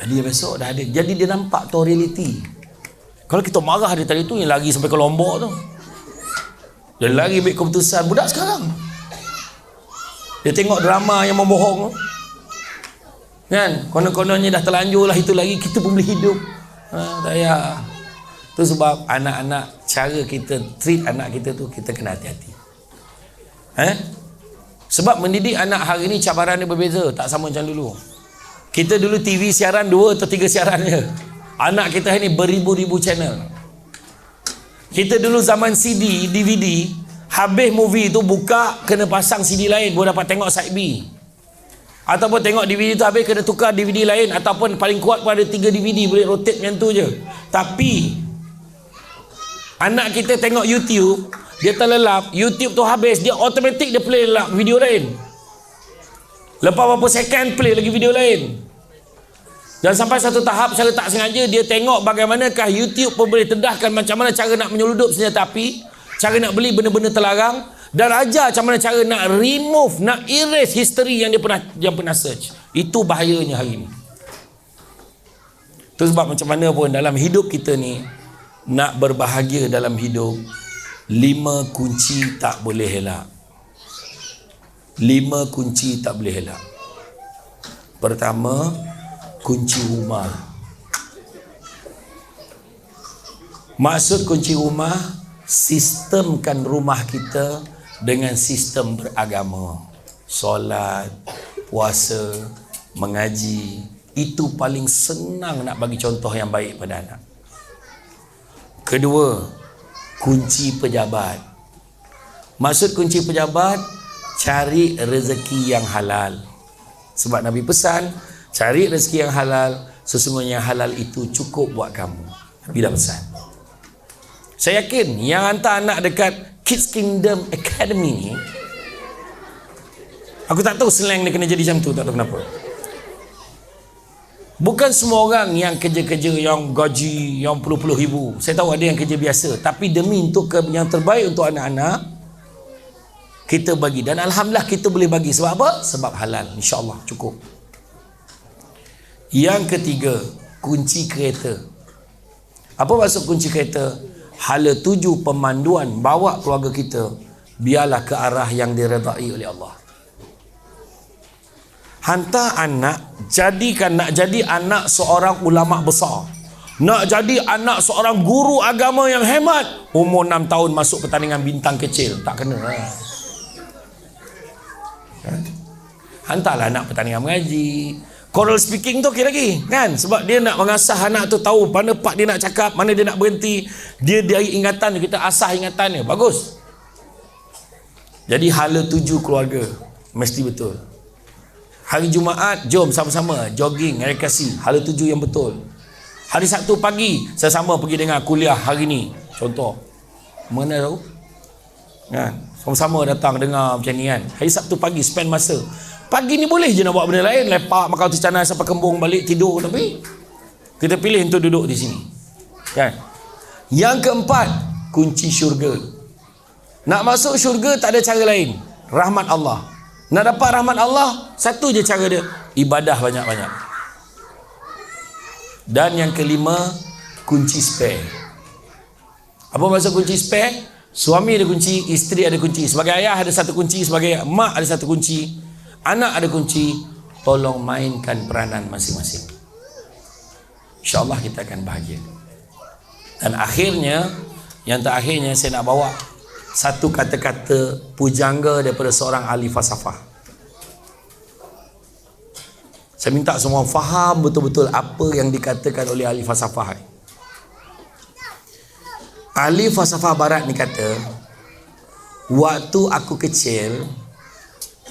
Jadi besok dah ada. Jadi dia nampak tu reality. Kalau kita marah dia tadi tu, yang lagi sampai ke Lombok tu. Dia lagi ambil keputusan. Budak sekarang dia tengok drama yang membohong kan, konon-kononnya dah terlanjur lah itu lagi, kita pun boleh hidup. Tak payah. Tu sebab anak-anak, cara kita treat anak kita tu, kita kena hati-hati. Sebab mendidik anak hari ni cabaran dia berbeza, tak sama macam dulu. Kita dulu TV siaran 2 atau 3 siaran je. Anak kita hari ni beribu-ribu channel. Kita dulu zaman CD, DVD, habis movie tu buka, kena pasang CD lain baru dapat tengok side B. Ataupun tengok DVD tu habis, kena tukar DVD lain. Ataupun paling kuat pun ada 3 DVD, boleh rotate macam tu je. Tapi anak kita tengok YouTube, dia terlelap, YouTube tu habis, dia automatik dia play video lain. Lepas berapa second play lagi video lain. Dan sampai satu tahap secara tak sengaja dia tengok bagaimanakah YouTube pun boleh tedahkan macam mana cara nak menyeludup senjata api, cara nak beli benda-benda terlarang, dan ajar macam mana cara nak remove, nak erase history yang dia pernah search. Itu bahayanya hari ni. Itu sebab macam mana pun dalam hidup kita ni, nak berbahagia dalam hidup, 5 kunci tak boleh elak. 5 kunci tak boleh elak. Pertama, kunci rumah. Maksud kunci rumah, sistemkan rumah kita dengan sistem beragama. Solat, puasa, mengaji. Itu paling senang nak bagi contoh yang baik pada anak. Kedua, kunci pejabat. Maksud kunci pejabat, cari rezeki yang halal. Sebab Nabi pesan, cari rezeki yang halal, sesungguhnya halal itu cukup buat kamu. Nabi dah pesan. Saya yakin yang hantar anak dekat Kids Kingdom Academy ni, aku tak tahu slang dia kena jadi macam tu, tak tahu kenapa. Bukan semua orang yang kerja-kerja yang gaji yang puluh-puluh ribu. Saya tahu ada yang kerja biasa, tapi demi untuk yang terbaik untuk anak-anak, kita bagi. Dan Alhamdulillah kita boleh bagi. Sebab apa? Sebab halal. InsyaAllah cukup. Yang ketiga, kunci kereta. Apa maksud kunci kereta? Hala tuju pemanduan bawa keluarga kita, biarlah ke arah yang diredai oleh Allah. Hantar anak, nak jadi anak seorang ulama besar, nak jadi anak seorang guru agama yang hebat, umur 6 tahun masuk pertandingan bintang kecil, tak kena. Hantarlah anak pertandingan mengaji, choral speaking tu okey lagi kan, sebab dia nak mengasah anak tu tahu mana part dia nak cakap, mana dia nak berhenti, dia dari ingatan, kita asah ingatan dia, bagus. Jadi hala tuju keluarga mesti betul. Hari Jumaat, jom sama-sama jogging, rekreasi, hala tuju yang betul. Hari Sabtu pagi, sama-sama pergi dengar kuliah hari ni, contoh. Mana tahu? kan? Sama-sama datang dengar macam ni kan. Hari Sabtu pagi spend masa. Pagi ni boleh je nak buat benda lain, lepak makan roti canai sampai kembung balik tidur, tapi kita pilih untuk duduk di sini. Kan? Yang keempat, kunci syurga. Nak masuk syurga tak ada cara lain. Rahmat Allah. Nak dapat rahmat Allah, satu je cara dia, ibadah banyak-banyak. Dan yang kelima, kunci spare. Apa maksud kunci spare? Suami ada kunci, isteri ada kunci. Sebagai ayah ada satu kunci, sebagai mak ada satu kunci, anak ada kunci. Tolong mainkan peranan masing-masing. InsyaAllah kita akan bahagia. Dan akhirnya, yang terakhirnya saya nak bawa satu kata-kata pujangga daripada seorang ahli falsafah. Saya minta semua faham betul-betul apa yang dikatakan oleh ahli falsafah ni. Ahli falsafah barat ni kata, waktu aku kecil,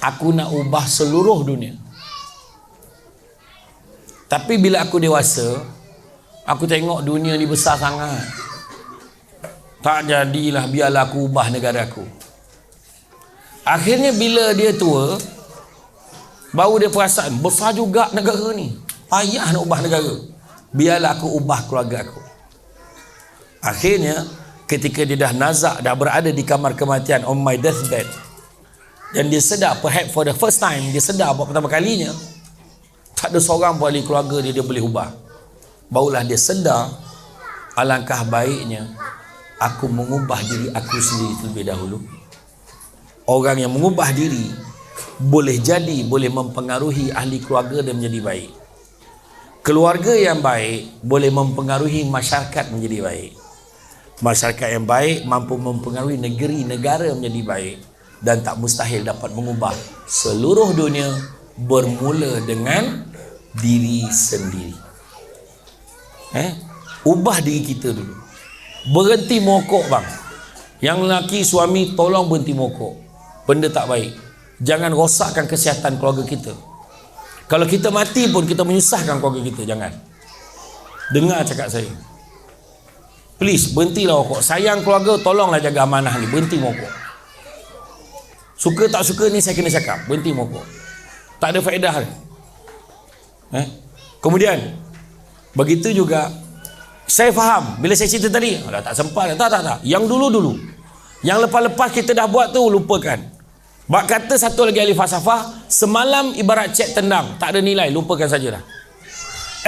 aku nak ubah seluruh dunia. Tapi bila aku dewasa, aku tengok dunia ni besar sangat. Tak jadilah, biarlah aku ubah negara aku. Akhirnya bila dia tua, baru dia perasan, besar juga negara ni, payah nak ubah negara. Biarlah aku ubah keluarga aku. Akhirnya ketika dia dah nazak, dah berada di kamar kematian, on my deathbed, dan dia sedar, perhaps for the first time, dia sedar buat pertama kalinya, tak ada seorang pun ahli keluarga dia boleh ubah. Barulah dia sedar, alangkah baiknya aku mengubah diri aku sendiri terlebih dahulu. Orang yang mengubah diri boleh jadi, boleh mempengaruhi ahli keluarga dan menjadi baik. Keluarga yang baik boleh mempengaruhi masyarakat menjadi baik. Masyarakat yang baik mampu mempengaruhi negeri, negara menjadi baik. Dan tak mustahil dapat mengubah seluruh dunia, bermula dengan diri sendiri. Ubah diri kita dulu. Berhenti mokok bang. Yang lelaki suami, tolong berhenti mokok. Benda tak baik. Jangan rosakkan kesihatan keluarga kita. Kalau kita mati pun kita menyusahkan keluarga kita. Jangan. Dengar cakap saya. Please, berhentilah rokok. Sayang keluarga, tolonglah jaga amanah ni. Berhenti mokok. Suka tak suka ni saya kena cakap. Berhenti mokok. Tak ada faedah. Kemudian, begitu juga, saya faham. Bila saya cerita tadi, tak sempat. Tak. Yang dulu-dulu. Yang lepas-lepas kita dah buat tu, lupakan. Bak kata satu lagi ahli falsafah, semalam ibarat cek tendang. Tak ada nilai, lupakan sajalah.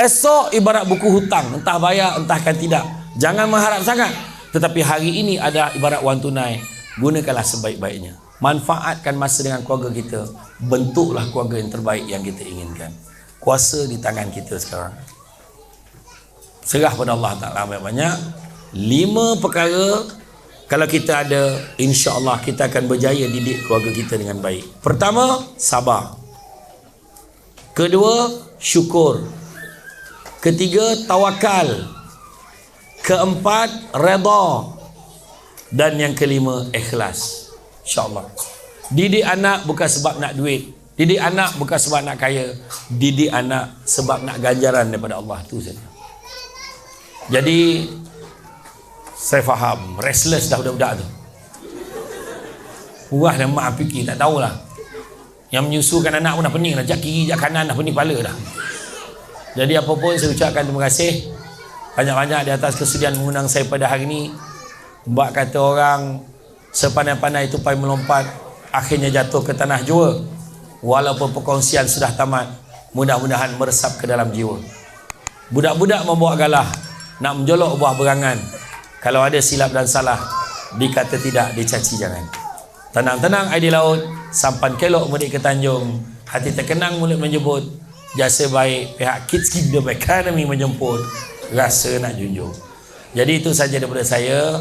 Esok ibarat buku hutang. Entah bayar, entahkan tidak. Jangan mengharap sangat. Tetapi hari ini ada ibarat wang tunai. Gunakanlah sebaik-baiknya. Manfaatkan masa dengan keluarga kita. Bentuklah keluarga yang terbaik yang kita inginkan. Kuasa di tangan kita sekarang. Serah pada Allah Ta'ala banyak-banyak. 5 perkara, kalau kita ada, insya-Allah kita akan berjaya didik keluarga kita dengan baik. Pertama, sabar. Kedua, syukur. Ketiga, tawakal. Keempat, redha. Dan yang kelima, ikhlas. InsyaAllah. Didik anak bukan sebab nak duit. Didik anak bukan sebab nak kaya. Didik anak sebab nak ganjaran daripada Allah. Itu saja. Jadi saya faham, restless dah budak-budak tu. Puas dan mak fikir, tak tahulah. Yang menyusukan anak pun dah pening dah. Jak kiri, jak kanan dah pening kepala dah. Jadi apa pun saya ucapkan terima kasih banyak-banyak di atas kesudian mengundang saya pada hari ini. Mbak kata orang, sepandai-pandai tupai melompat, akhirnya jatuh ke tanah jua. Walaupun perkongsian sudah tamat, mudah-mudahan meresap ke dalam jiwa. Budak-budak membawa galah, nak menjolok buah berangan. Kalau ada silap dan salah, dikata tidak, dicaci jangan. Tenang-tenang air di laut, sampan kelok mudik ke Tanjung. Hati terkenang mulut menyebut, jasa baik pihak Kids Kingdom Academy menjemput, rasa nak junjung. Jadi itu saja daripada saya.